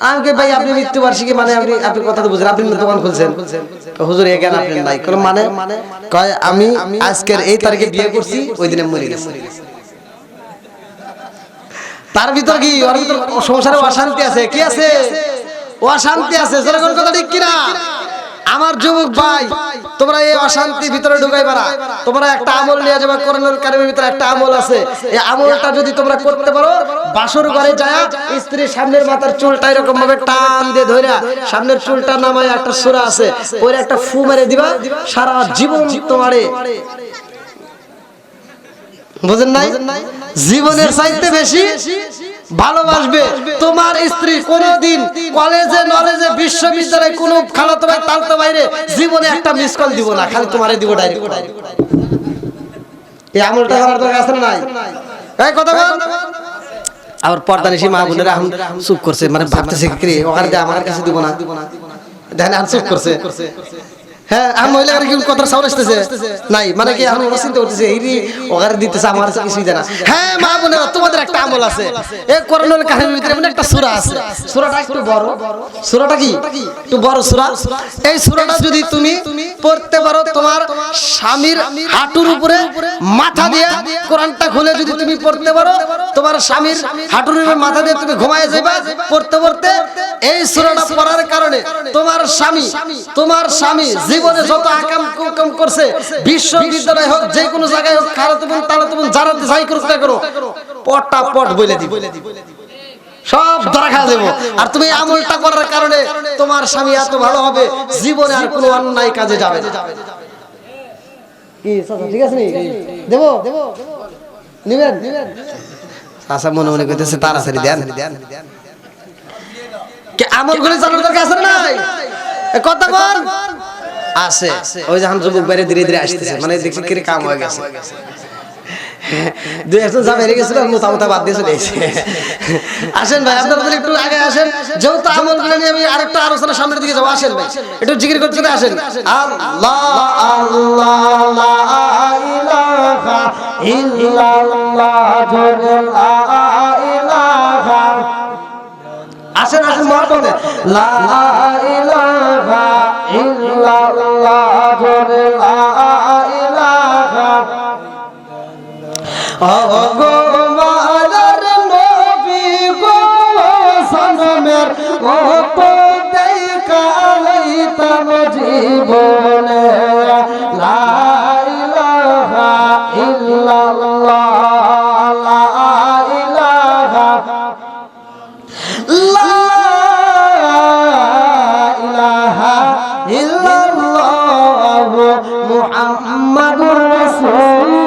আমি কই ভাই আপনি মৃত্যুবার্ষিকী মানে আপনি কথা তো বুঝেন, আপনি দোকান খুলছেন। হুজুর এ জ্ঞান আপনি নাই। কোন মানে? কয় আমি আজকের এই তারিখে বিয়ে করছি, ওই দিনে মরে গেছে। তার ভিতর কি, ওর ভিতর সংসারে অশান্তি আছে। কি আছে? অশান্তি আছে। যেরকম কথা ঠিক কিনা? আমার আমার যুবক ভাই, তোমরা এই অশান্তি ভিতরে ঢুকাইবা না। তোমরা একটা আমল নিয়ে যাবে, কোরআনুল কারীমের ভিতরে একটা আমল আছে। এই আমলটা যদি তোমরা করতে পারো, বাসর ঘরে যায় স্ত্রীর সামনের মাথার চুলটা এরকম ভাবে টান দিয়ে ধইরা সামনের চুলটা নামায় একটা সূরা আছে, ওই একটা ফু মেরে দিবা, সারা জীবন তোমারে, বুঝেন নাই, জীবনের চাইতে বেশি ভালোবাসবে তোমার স্ত্রী। কোনদিন কলেজে নলেজে বিশ্ববিদ্যালয়ে কোন খালাতো ভাই তালতো বাইরে জীবনে একটা মিস কল দিব না, খালি তোমারে দিব ডাইরেক্ট। এই আমলটা করার দরকার আছে না নাই? এই কথা বল। আর পর্দানিশী মা বোনেরা এখন চুপ করছে, মানে ভাবতেছে কি ওখানে দিয়ে আমার কাছে দিব না, দেখেন আর চুপ করছে। হ্যাঁ, আমি মহিলার কি কথা সাউন্ড আসতেছে নাই, মানে কি আমি চিন্তা করতেছি এইরি ওখানে দিতেছে আমার কিছুই জানা। হ্যাঁ মা বোনেরা, তোমাদের একটা আমল আছে, এই কোরআনুল কারীমের ভিতরে এমন একটা সূরা আছে, সূরাটা একটু বড়, সূরাটা কি একটু বড় সূরা। এই সূরাটা যদি তুমি পড়তে পারো, তোমার স্বামীর হাঁটুর উপরে মাথা দিয়ে কোরআনটা খুলে যদি তুমি পড়তে পারো, তোমার স্বামীর হাঁটুর উপরে মাথা দিয়ে তুমি ঘুমায় যাবে পড়তে পড়তে। এই সূরাটা পড়ার কারণে তোমার স্বামী জীবনে যত আকাম কুকাম করছে, বিশ্ববিদ্যালয় হোক, যে কোনো জায়গায় হোক, খারাপ তুমি তাহলে তুমি জানাতে যাই করো পটটা পট বলে দিব, সব ধরা খাওয়া দেবো। আর তুমি আমলটা করার কারণে তোমার স্বামী এত ভালো হবে, জীবনে আর কোনো অন্যায় কাজে যাবে না। কি ঠিক আছে নি? দেবো নিবেন? আচ্ছা, মনে মনে করতেছে তাড়াতাড়ি দেন। আমল গুলি জানার দরকার আছে না নাই? কথা বল। আছে, ওই যখন যুবক বাইরে ধীরে ধীরে আসতেছে, মানে দেখছি কি কাম হয়ে গেছে, দুই একজন যা বেরিয়ে গেছিল মোটামুটি বাদ দিয়ে চলে এসেছে। আসেন ভাই, আপনারা একটু আগে আসেন, যেহেতু আমল গুলো নিয়ে আমি আরেকটা আলোচনা সামনের দিকে যাবো। আসেন ভাই, একটু জিকির করতে আসেন। আল্লাহ আল্লাহ লা ইলাহা ইল্লাল্লাহ লা ইলাহা। আসেন মহব্বতে, লা ইলাহা ইল্লাল্লাহ লা ইলাহা। ও গো মাদার নবী গো সনমের কত দেখাইতাম জীবনে, লা ইলাহা ইল্লাল্লাহ লা ইলাহা লা ইলাহা ইল্লাল্লাহ মুহাম্মাদুর রাসূলুল্লাহ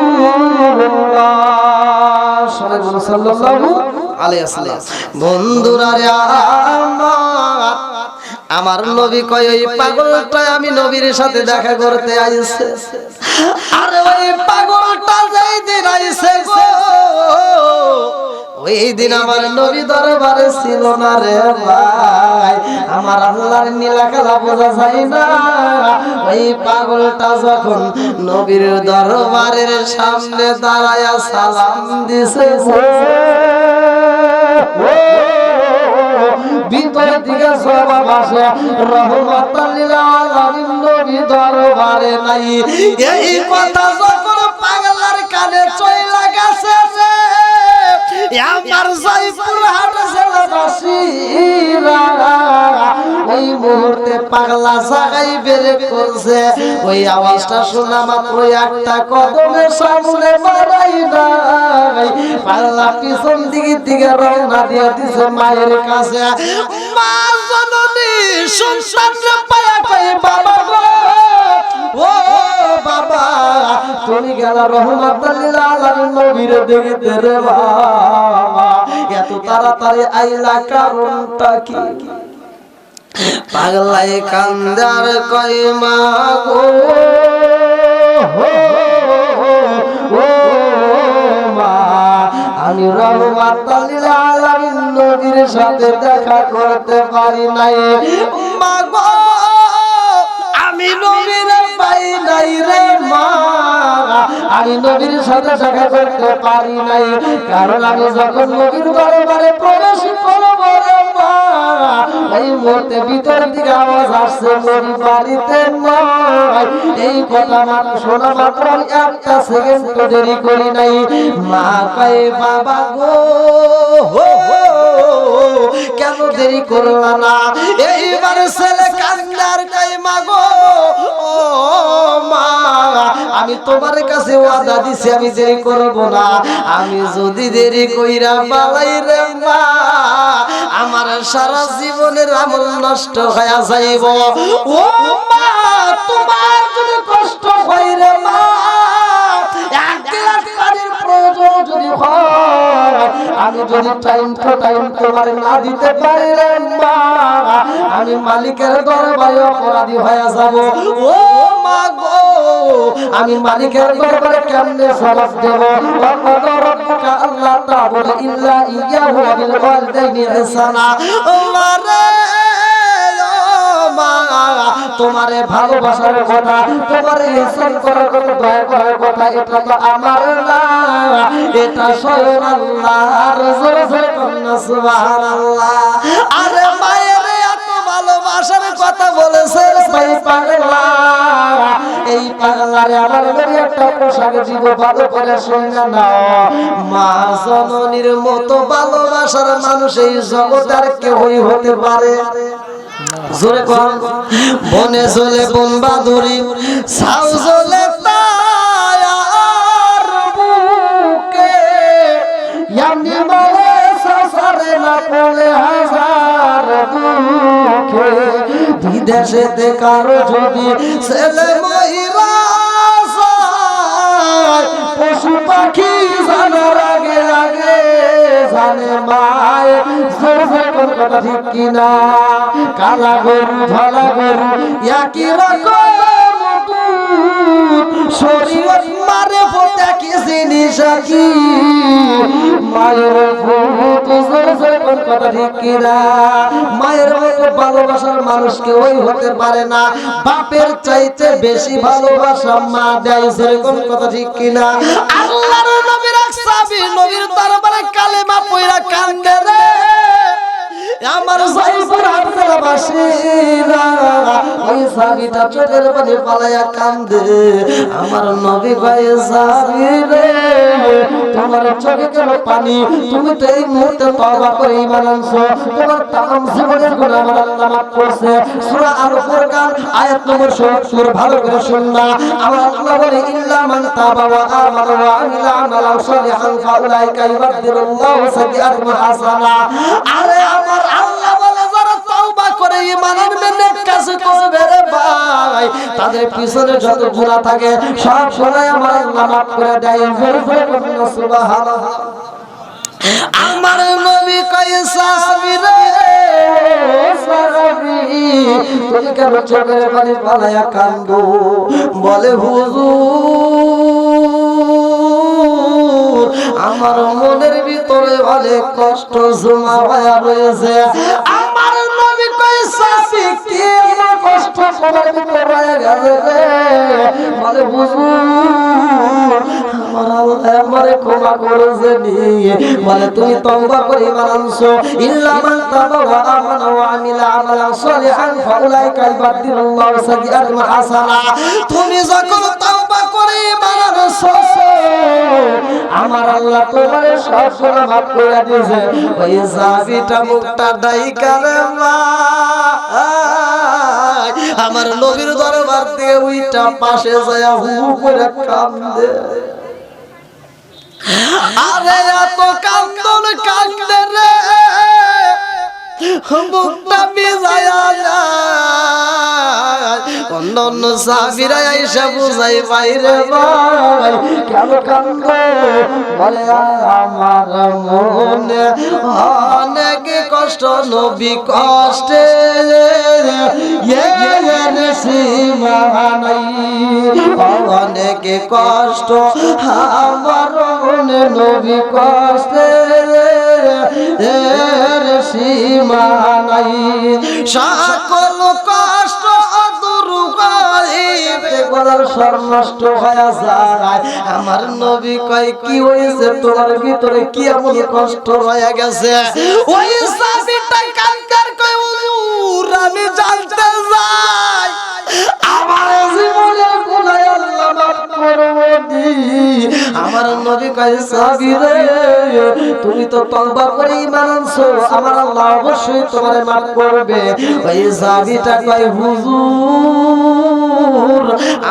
সাল্লাল্লাহু আলাইহি ওয়াসাল্লাম। বন্ধুরা রে আমার নবী কয়, ওই পাগলটা আমি নবীর সাথে দেখা করতে আইছে। আরে ওই পাগলটা যেই দিন আইছে গো, ওই দিন আমার নবী দরবারে ছিল না রে ভাই। আমার আল্লাহর নীলা খেলা বোঝা যায় না। ওই পাগলটা যখন নবীর দরবারের সামনে দাঁড়ায়া সালাম দিছে, ভিতর দিকে জবাব আসে, রহমাতাল লিল আলামিন নবী দরবারে নাই। এই কথা যখন পাগলার কানে চইলা গেছে, আমার জয়পুরহাট জেলাবাসীরা ওই মুহূর্তে পাগলা জাগাই বের করছে। ওই আওয়াজটা শোনা মাত্র একটা কদমের সামনে মারাই নাই, পাগলা পিছন দিকে রওনা দিয়ে দিছে মায়ের কাছে। মা জননী সন্তানরে পায়া কই, বাবা গো, ও বাবা, তুমি গেলা রহমাতাল লিল আলামিন নবীর দেখতে রে বাবা, এত তাড়াতাড়ি আইলা কারণটা কি? পাগলাই কান্দার কই, মা গো, ও মা, আমি রহমাতাল লিল আলামিন নবীর সাথে দেখা করতে পারি নাই। মা গো, আমি নবীর পাই নাই রে মা, আমি নবীর সাথে দেখা করতে পারি নাই, কারণ আমি যখন নবীর দরবারে প্রবেশ করব রে মা, এই মুহূর্তে ভিতর দিকে আওয়াজ আসছে নবী বাড়িতে নাই। এই কথা মাত্র শোনা মাত্র একটা সেকেন্ড দেরি করি নাই। মা কয়, বাবা গো, কেন দেরি করলা না? এইবার ছেলে কান্দার কয়, মা গো, তোমার কাছে ওয়াদা দিছি আমি দেরি করব না। আমি যদি দেরি কইরা পালাই রে মা, আমার সারা জীবনের আমল নষ্ট হয়ে যাইব। ও মা, তোমার যদি কষ্ট হয় রে মা, এক গ্লাস পানির প্রয়োজন যদি হয়, আমি যদি টাইম টু টাইম তোমার না দিতে পারি রে মা, আমি মালিকের দরবারে অপরাধী হয়ে যাব। ও মা গো, আমি মালিকের দরবারে কেমনে জবাব দেব? আল্লাহ তাআলা ইল্লা ইয়াহু ওয়া বিল ওয়ালিদাইনি ইহসানা। ও মারে, তোমারে ভালোবাসার কথা, তোমারে ইহসান করার কথা, দয়া করার কথা, এটা তো আমার না, এটা স্বয়ং আল্লাহর। জোরে জোরে কন্যা সুবহানাল্লাহ। আরে মায়ের এত ভালোবাসার কথা বলেছে ভাই পাগলা, এই পাগলারে আমার নবী একটা পোশাক দিব, ভালো করে শুনে নাও। মা জননীর মতো ভালোবাসার মানুষ এই জগতে আর কেউই হতে পারে। জোরে কোন বনে চলে বন বাদুরি, ছাউ জ্বলে তার বুকে, এমনি বলে সাসারে না পড়ে হাজার দুঃখে। বিদেশেতে কারো যদি ছেলে মহিলা পশু পাখি জানার আগে আগে জানে মায়। কথা ঠিক কিনা? কালা গরু ধলা গরু একই রকম শরীর মারে ফোটা কি জিনিস কি মায়ের কথা ঠিক কিনা? মায়ের মতো ভালোবাসার মানুষ কেউই হতে পারে না। বাপের চাইতে বেশি ভালোবাসা মা দেয়, সেরকম কথা ঠিক কিনা? আল্লাহর নবীর সাহাবী নবীর দরবারে কালেমা পয়রা কান্দে রে আমার সাইফুর আব্দুল বাসিরা, ওই সাহাবীটা চোখের পানি পালায়া কান্দে। আমার নবী কয় সাহাবী রে, তোমার চোখে কেন পানি? তুমি তো এই মুহূর্তে তওবা করে ঈমান আনছো, তোমার তামাম জীবনের গুনাহ আমার আল্লাহ মাফ করছে। সূরা আল ফুরকান আয়াত নম্বর 70 ভালো করে শুননা। আমার আল্লাহ বলে ইল্লা মান তাবা ওয়া আমানা ওয়া আমিলা আমালান সালিহান ফাউলাইকা ইউবাদদিলুল্লাহু সাইয়্যাতিহিম হাসানা। আরে আমার আল্লাহ বলে যারা তওবা করে ঈমান আনবে, নেক কাজ করবে রে ভাই, তাদের পিছনে যত গুনাহ থাকে সব গুনাহ আমার আল্লাহ মাফ করে দেয়। সুবহানাল্লাহ। আমার নবী কয় সাহাবী রে, সাহাবী তুমি কেন চোখের পানি পালায়া কান্দো? বলে হুজুর আমার মনের ভিতরে অনেক কষ্ট জমা হয়ে রয়েছে। আমার নবী কয় সাহাবী কি এমন কষ্ট তোমার ভিতরে রয়ে গেছে রে? বলে হুজুর আমার আল্লাহ আমারে ক্ষমা করেছে নি। বলে তুমি তওবা করে ঈমান আনছো, ইল্লা মান তাবা ওয়া আমানা ওয়া আমিলা আমালান সালিহান ফাউলাইকা ইউবাদদিলুল্লাহু সাইয়্যাতিহিম হাসানা। তুমি যখন তওবা করে ঈমান আনছো, আমার আল্লাহ তোমারে সব গুনাহ মাফ করে দিয়েছে। ওই সাহাবীটা মুখটা ডাইকা রে মা, আমার নবীর দরবার থেকে ওইটা পাশে যায় হু করে কান্দে। আরে এত কান্দন কান্দে রে, মুখটা ভিজায়া না। অন্য অন্য সাহাবীরা আইসা বুঝাই বাইরে ভাই কেন কান্দে? বলে আমার মনে অনেক কষ্ট, নবী কষ্টে সীমা নাই। অনেক কষ্ট আমার মনে, নবী কষ্টে সীমা নাই। সকল কষ্ট নষ্ট হয়ে যায়। আমার নবী কয় কি হয়েছে তোমার ভিতরে, কি এমন কষ্ট রয়ে গেছে? ওই সাহাবীটা কান্দার কয় হুজুর আমি জানতে চাই আমার জীবনের গুনাহ আল্লাহ মাফ করবে দি। আমার নবী কয় সাহাবী রে, তুমি তো তওবা করে ঈমান আনছো, আমার আল্লাহ অবশ্যই তোমারে মাফ করবে। ওই সাহাবীটা কয় হুজুর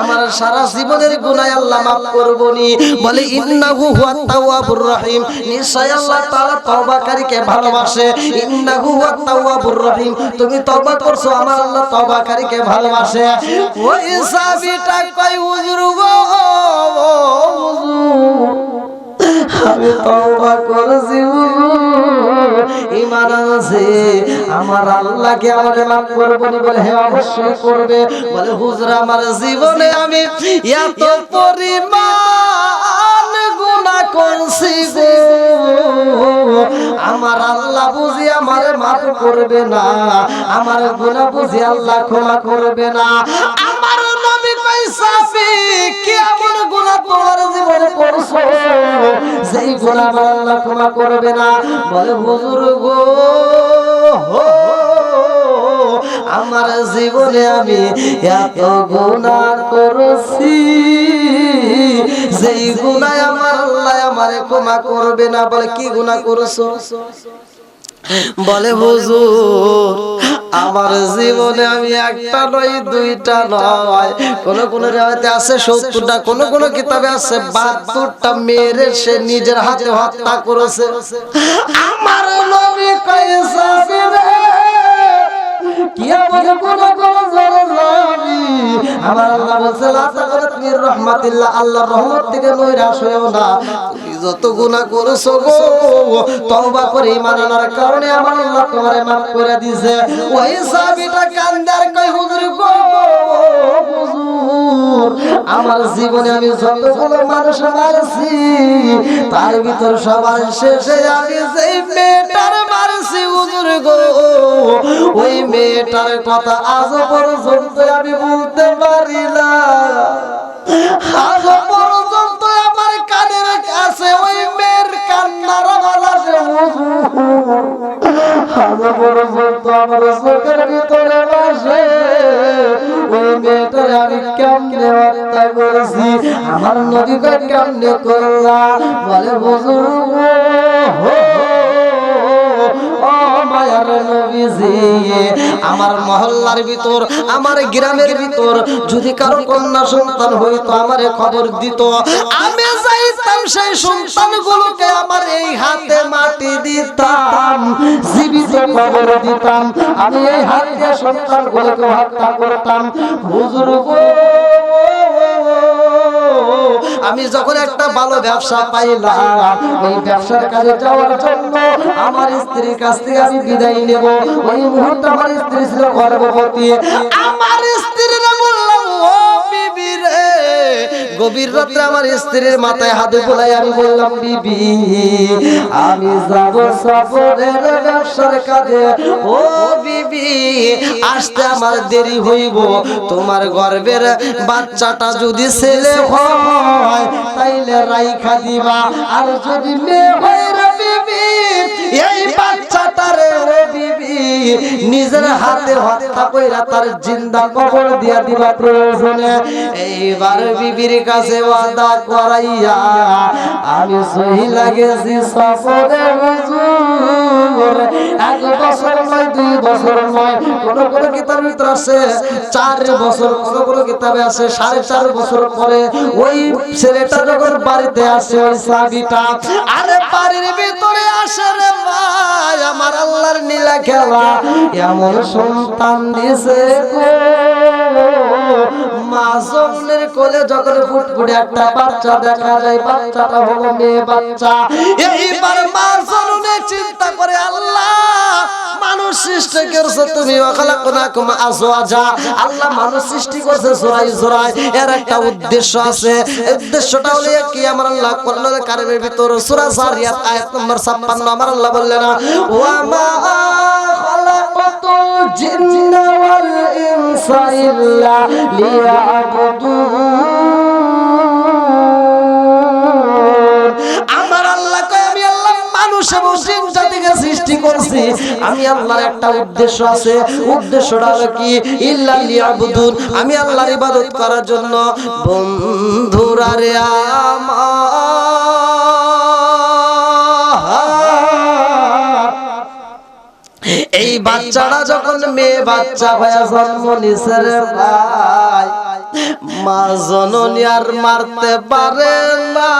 আমার সারা জীবনের গুনাহ আল্লাহ maaf করবনি। বলে ইন্নাহু হুয়াত তাওয়াবুর রহিম, নিশ্চয় আল্লাহ তাআলা তওবাকারীকে ভালোবাসে। ইন্নাহু হুয়াত তাওয়াবুর রহিম, তুমি তওবা করছো, আমার আল্লাহ তওবাকারীকে ভালোবাসে। ওই সাহাবীটা কই হুজুর গো, আমি তওবা করেছি, ঈমান আনছি, আমার আল্লাহ কি আমাকে maaf করবেনি? বলে হ্যাঁ অবশ্যই করবে। বলে হুজুর আমার জীবনে আমি এত পরিমাণ গুনাহ করছি গো, আমার আল্লাহ বুঝি আমারে maaf করবে না, আমার গুনাহ বুঝি আল্লাহ ক্ষমা করবে না। আমার নবী কই সাফি, কি এমন গুনাহ তোমার জীবনে করছো যেই গুনাহ আল্লাহ ক্ষমা করবে না? বলে হুজুর গো, আমার জীবনে আমি এত গুনাহ করেছি যেই গুনাহ আমার আল্লাহ আমারে ক্ষমা করবে না। বলে কি গুনাহ করেছো? বলে হুজুর আমার জীবনে আমি একটা নয় দুইটা নয়, কোন কোন রিওয়ায়াতে আছে 70টা, কোন কোন কিতাবে আছে 72টা মেয়েরে সে নিজের হাতে হত্যা করেছে। আমার নবী কইছে কি আমার গুনাহ করেছে নবী? আমার আল্লাহ বলছে লা তাকনাত মির রাহমাতিল্লাহ, আল্লাহর রহমত থেকে নৈরাশ হইও না। তুমি যত গুনাহ করেছো গো, তওবা করে ঈমান আনার কারণে আমার আল্লাহ তোমারে maaf করে দিয়েছে। ওই সাহাবীটা কান্দার কই হুজুর গো, হুজুর আমার জীবনে আমি যতগুলো মানুষ মারছি তার ভিতর সবার শেষে আমি যেই মেয়েটার মারছি হুজুর গো, ওই মেয়েটার কথা আজ পর্যন্ত আমি বলতে পারি না। আজ পর্যন্ত আমার কানের কাছে ওই মেয়ের কান্নার আওয়াজ আসে হুজুর, আজ পর্যন্ত আমার চোখের ভিতরে আসে ওই মেয়েটার আমি কেমনে হত্যা করেছি, আমার নবীকে কেমনে করলা? বলে হুজুর মায়ার নবীজি, আমার মহল্লার ভিতর আমার গ্রামের ভিতর যদি কারো কন্যা সন্তান হইতো আমারে খবর দিত, আমি যাইতাম সেই সন্তানগুলোকে আমার এই হাতে মাটি দিতাম, জীবিত কবর দিতাম, আমি এই হাতে সন্তানগুলোকে হত্যা করতাম। হুজুর গো, আমি যখন একটা ভালো ব্যবসা পাইলাম, ওই ব্যবসার কাজে যাওয়ার জন্য আমার স্ত্রীর কাছ থেকে আমি বিদায় নেব, ওই মুহূর্তে আমার স্ত্রী ছিল গর্ভবতী। আমার স্ত্রীরা বললাম ও বিবি রে, গভীর রাতে আমার স্ত্রীর মাথায় হাত বুলাই আমি বললাম বিবি আমি যাব সফরের ব্যবসার কাজে, ও বিবি আসতে আমার দেরি হইব, তোমার গর্ভের বাচ্চাটা যদি ছেলে হয় তাইলে রাইখা দিবা, আর যদি মেয়ে হয় রে বিবি এই বাচ্চাটারে রে বিবি নিজের হাতে হত্যা কইরা তার জিন্দা কবর দিয়া দিবা প্রয়োজনে। এইবার বিবির কাছে ওয়াদা করাইয়া আমি সহি লাগেছি সফরে হুজুর, 1 বছর নয় 2 বছর নয়, কোন কোন কিতাবের ভিতর আছে 4 বছর, কোন কোন কিতাবে আছে 4.5 বছর পরে ওই ছেলেটা যখন বাড়িতে আসে ওই সাহাবীটা, আরে বাড়ির ভিতরে আসে রে ভাই, আমার আল্লাহর নীলা খেলা এমন সন্তান দিছে গো, মা জন্মের কোলে যখন ফুটফুটে একটা বাচ্চা দেখা যায়, বাচ্চাটা হলো মেয়ে বাচ্চা। এইবার মা জন্মে চিন্তা করে আল্লাহ মানুষ সৃষ্টি করেছে তুমি, ওয়াখালাকনাকুম আজওয়াজা, আল্লাহ মানুষ সৃষ্টি করেছে জোড়ায় জোড়ায়, এর একটা উদ্দেশ্য আছে, উদ্দেশ্যটা হলো কি? আমার আল্লাহ কোরআনের কারিমের ভিতর সূরা জারিয়াত আয়াত নম্বর 56 আমার আল্লাহ বললেন ওয়া মা খালাকাতুল জিন্না ওয়াল ইনসা ইল্লা লিয়াবুদুন। আমার আল্লাহ কয় আমি আল্লাহ মানুষ এবং জিন জাতিকে সৃষ্টি করছি, আমি আল্লাহর একটা উদ্দেশ্য আছে, উদ্দেশ্যটা হলো কি? ইল্লা লিয়াবুদুন, আমি আল্লাহর ইবাদত করার জন্য। বন্ধুরা রে এই বাচ্চাটা যখন মেয়ে বাচ্চা হয়ে জন্ম নিছে রে ভাই, মা জননী আর মারতে পারে না।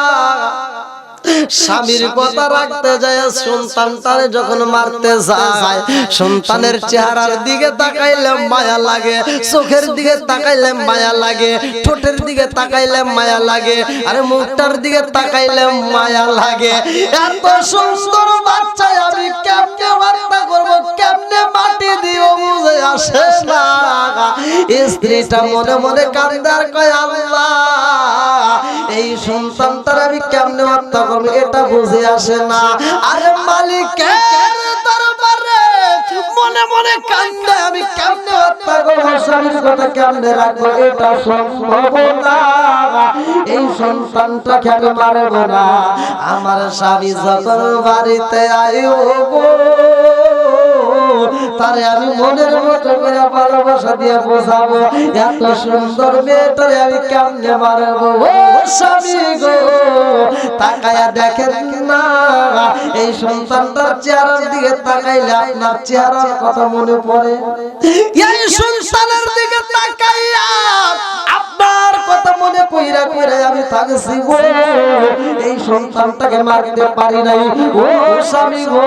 স্বামীর কথা রাখতে যায় সন্তানটারে যখন মারতে যায়, সন্তানের চেহারার দিকে তাকাইলে মায়া লাগে, চোখের দিকে তাকাইলে মায়া লাগে, ঠোঁটের দিকে তাকাইলে মায়া লাগে, আরে মুখটার দিকে তাকাইলে মায়া লাগে। এত সুন্দর বাচ্চা আমি কেমনে হত্যা করবো, কেমনে মাটি দিব বুঝে আসে না। স্ত্রীটা মনে মনে কান্দে আর কয় আল্লাহ এই সন্তানটার আমি কেমনে হত্যা করবো এটা বুঝে আসে না। আরে মালিকের দরবারে মনে মনে কান্দে আমি কেমনে হত্যা করবো, স্বামীর কথা কেমনে রাখবো এটা সম্ভব না। এই সন্তানটাকে আমি মারবো না। আমার স্বামী যখন বাড়িতে আইব তারে আমি মনের মতো করে ভালোবাসা দিয়ে বোঝাবো। এত সুন্দর মেয়েটারে আমি কেমনে মারবো। ও স্বামী গো তাকায়া দেখেন না, এই সন্তানটার চেহারার দিকে তাকাইলে আপনার চেহারার কথা মনে পড়ে। এই সন্তানের দিকে তাকাইয়া আপনার কথা মনে কইরা কইরা আমি থাকছি গো। এই সন্তানটাকে মারতে পারি নাই। ও স্বামী গো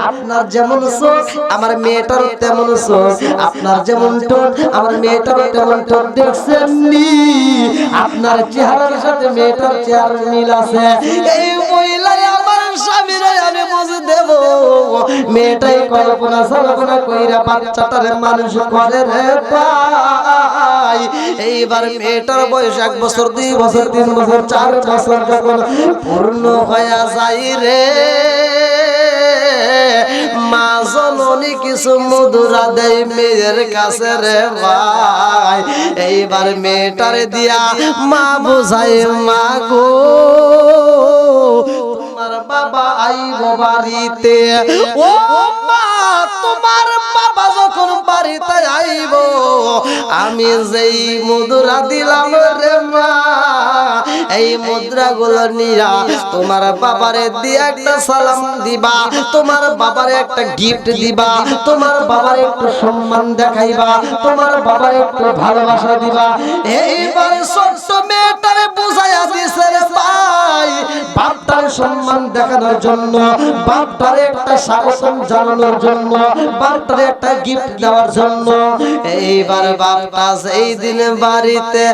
আপনার যেমন চোখ আমার মেয়েটার তেমন চোখ, আপনার যেমন ঠোঁট আমার মেয়েটার তেমন ঠোঁট, দেখছেন নি আপনার চেহারার সাথে মেয়েটার চেহারার মিল আছে। এই মহিলাই আমার স্বামীরাই আমি বুঝে দেব। মেয়েটাই কল্পনা সল্পনা কইরা বাচ্চাটারে মানুষ করে রে ভাই। এইবার মেয়েটার বয়স 1 বছর 2 বছর 3 বছর 4 বছর যখন পূর্ণ হয়ে যায় রে, মা জননী কিছু মধুরা দেয় মেয়ের কাছে রে ভাই। এইবার মেয়েটারে দিয়া মা বুঝাই মা গো তোমার বাবা আইব বাড়িতে। ও মা তোমার বাবা যখন বাড়িতে আইব আমি যেই মুদ্রা দিলাম রে মা, এই মুদ্রা গুলো নিয়া তোমার বাবারে দিয়ে একটা সালাম দিবা, তোমার বাবারে একটা গিফট দিবা, তোমার বাবার একটু সম্মান দেখাইবা, তোমার বাবার একটু ভালোবাসা দিবা। এইবার ছোট্ট মেয়েটারে বুঝাইয়া দিছে রে ভাই, বাপটার সম্মান দেখানোর জন্য, বাপটারে একটা স্বাগতম জানানোর জন্য, বাপটারে একটা গিফট দেওয়ার জন্য। এইবার বাপটা সেই দিন বাড়িতে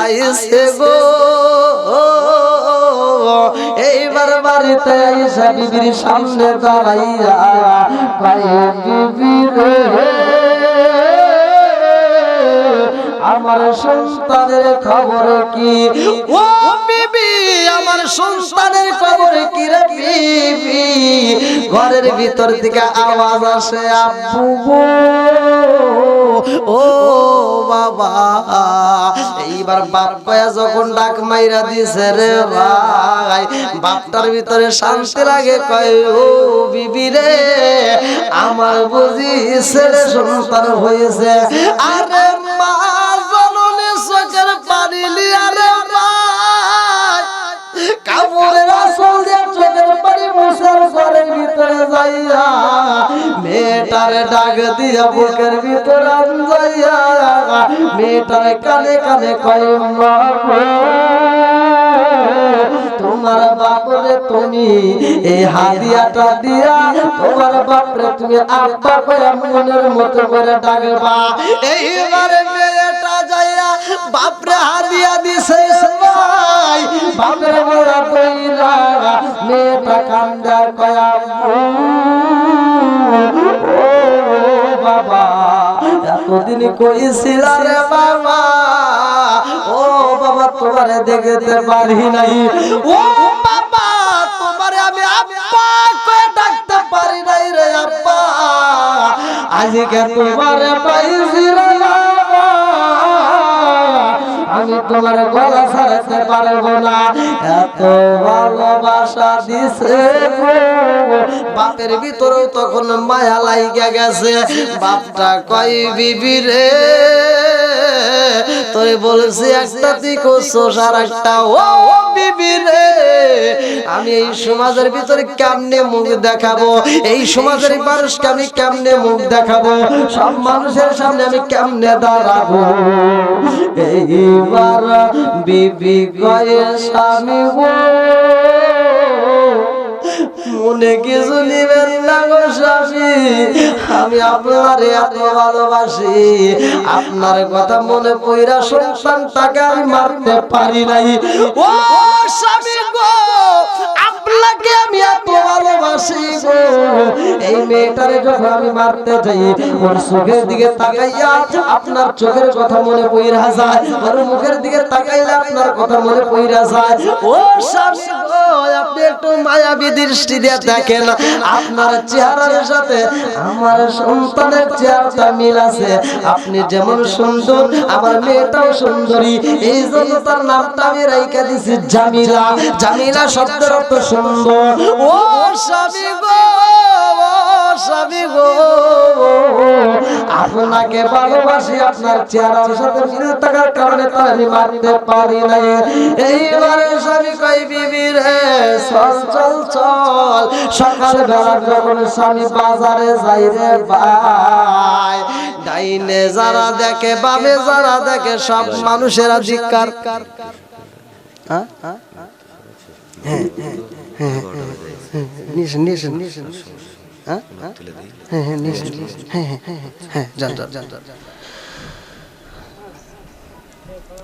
আইছে গো। এইবার বাড়িতে আইসা বিবির সামনে দাঁড়াইয়া ভাই বিবি রে আমার সন্তানের খবর কি? ও বিবি আমার সন্তানের খবর কি রে বিবি? ঘরের ভিতর থেকে আওয়াজ আসে আব্বু ও বাবা। এইবার বাপ কয়া যখন ডাক মাইরা দিছে রে ভাই, বাপটার ভিতরে শান্তি লাগে, কয় ও বিবি রে আমার বুঝি ছেলে সন্তান হয়েছে। আরে মা জননী চোখের পানি লিয়া রে ভাই কাপড়ের আসল দিয়ে চোখের পানি মুছার ঘরের ভিতরে যাইয়া মেয়েটারে ডাক দিয়া বুকের ভিতরে যাইয়া মেয়েটারে কানে কানে কয় মা তোমার বাপরে তুমি এই হাদিয়াটা দিয়া তোমার বাপরে তুমি আব্বা কয়া মনের মতো করে ডাকবা। এইবারে মেয়েটা যাইয়া বাপরে হাদিয়া দিছে ভাই, বাপের বলা কইরা মেয়েটা কান্দা কয়া ও বাবা এতদিন কইছিল রে বাবা, ও বাবা তোমারে দেখতে পারি নাই, ও বাবা তোমারে আমি আব্বা কয়ে ডাকতে পারি নাই রে আব্বা, আজকে তোমারে পাইছি রে বাবা, আমি তোমার গলা ছাড়াতে পারবো না। এত ভালোবাসা দিছে বাপের ভিতরেও তখন মায়া লাইগা গেছে। বাপটা কয় বিবি রে তোরে বলেছি একটা তুই করছস আর একটা। ও বিবি রে, আমি এই সমাজের ভিতরে কেমনে মুখ দেখাবো, এই সমাজের মানুষকে আমি কেমনে মুখ দেখাবো, সব মানুষের সামনে আমি কেমনে দাঁড়াবো। এইবার বিবি কয়ে স্বামী গো, মনে কিছু নিবেন না গো স্বামী, আমি আপনার এত ভালোবাসি, আপনার কথা মনে পইরা সন্তানটাকে আমি মারতে পারি নাই। ও স্বামী গো, আপনাকে আমি এত ভালোবাসি গো, এই মেয়েটারে যখন আমি মারতে যাই ওর চোখের দিকে তাকাইয়া আপনার চোখের কথা মনে পইরা যায়, ওর মুখের দিকে তাকাইলে আপনার কথা মনে পইরা যায়। ও স্বামী গো, আপনি একটু মায়াবী দৃষ্টি দিয়ে দেখেন, আপনার চেহারার সাথে আমার সন্তানের চেহারাটা মিল আছে। আপনি যেমন সুন্দর, আমার মেয়েটাও সুন্দরী, এই জন্য তার নামটা আমি রাইখা দিছি জামিলা। জামিলা শব্দের অর্থ সুন্দর। ও স্বামী গো, স্বামী গো, আপনাকে ভালোবাসি, আপনার চেহারার সাথে মিল থাকার কারণে তো আমি মারতে পারি নাই। এইবারে স্বামী কই বিবি রে, চল চল চল, সকাল বেলা যখন স্বামী বাজারে যাই রে ভাই, ডাইনে যারা দেখে বামে যারা দেখে সব মানুষেরা ধিক্কার। হ্যাঁ হ্যাঁ হ্যাঁ হ্যাঁ নিশন নিশন নিশন, হ্যাঁ হ্যাঁ হ্যাঁ নিশন, হ্যাঁ হ্যাঁ হ্যাঁ, যান যান যান।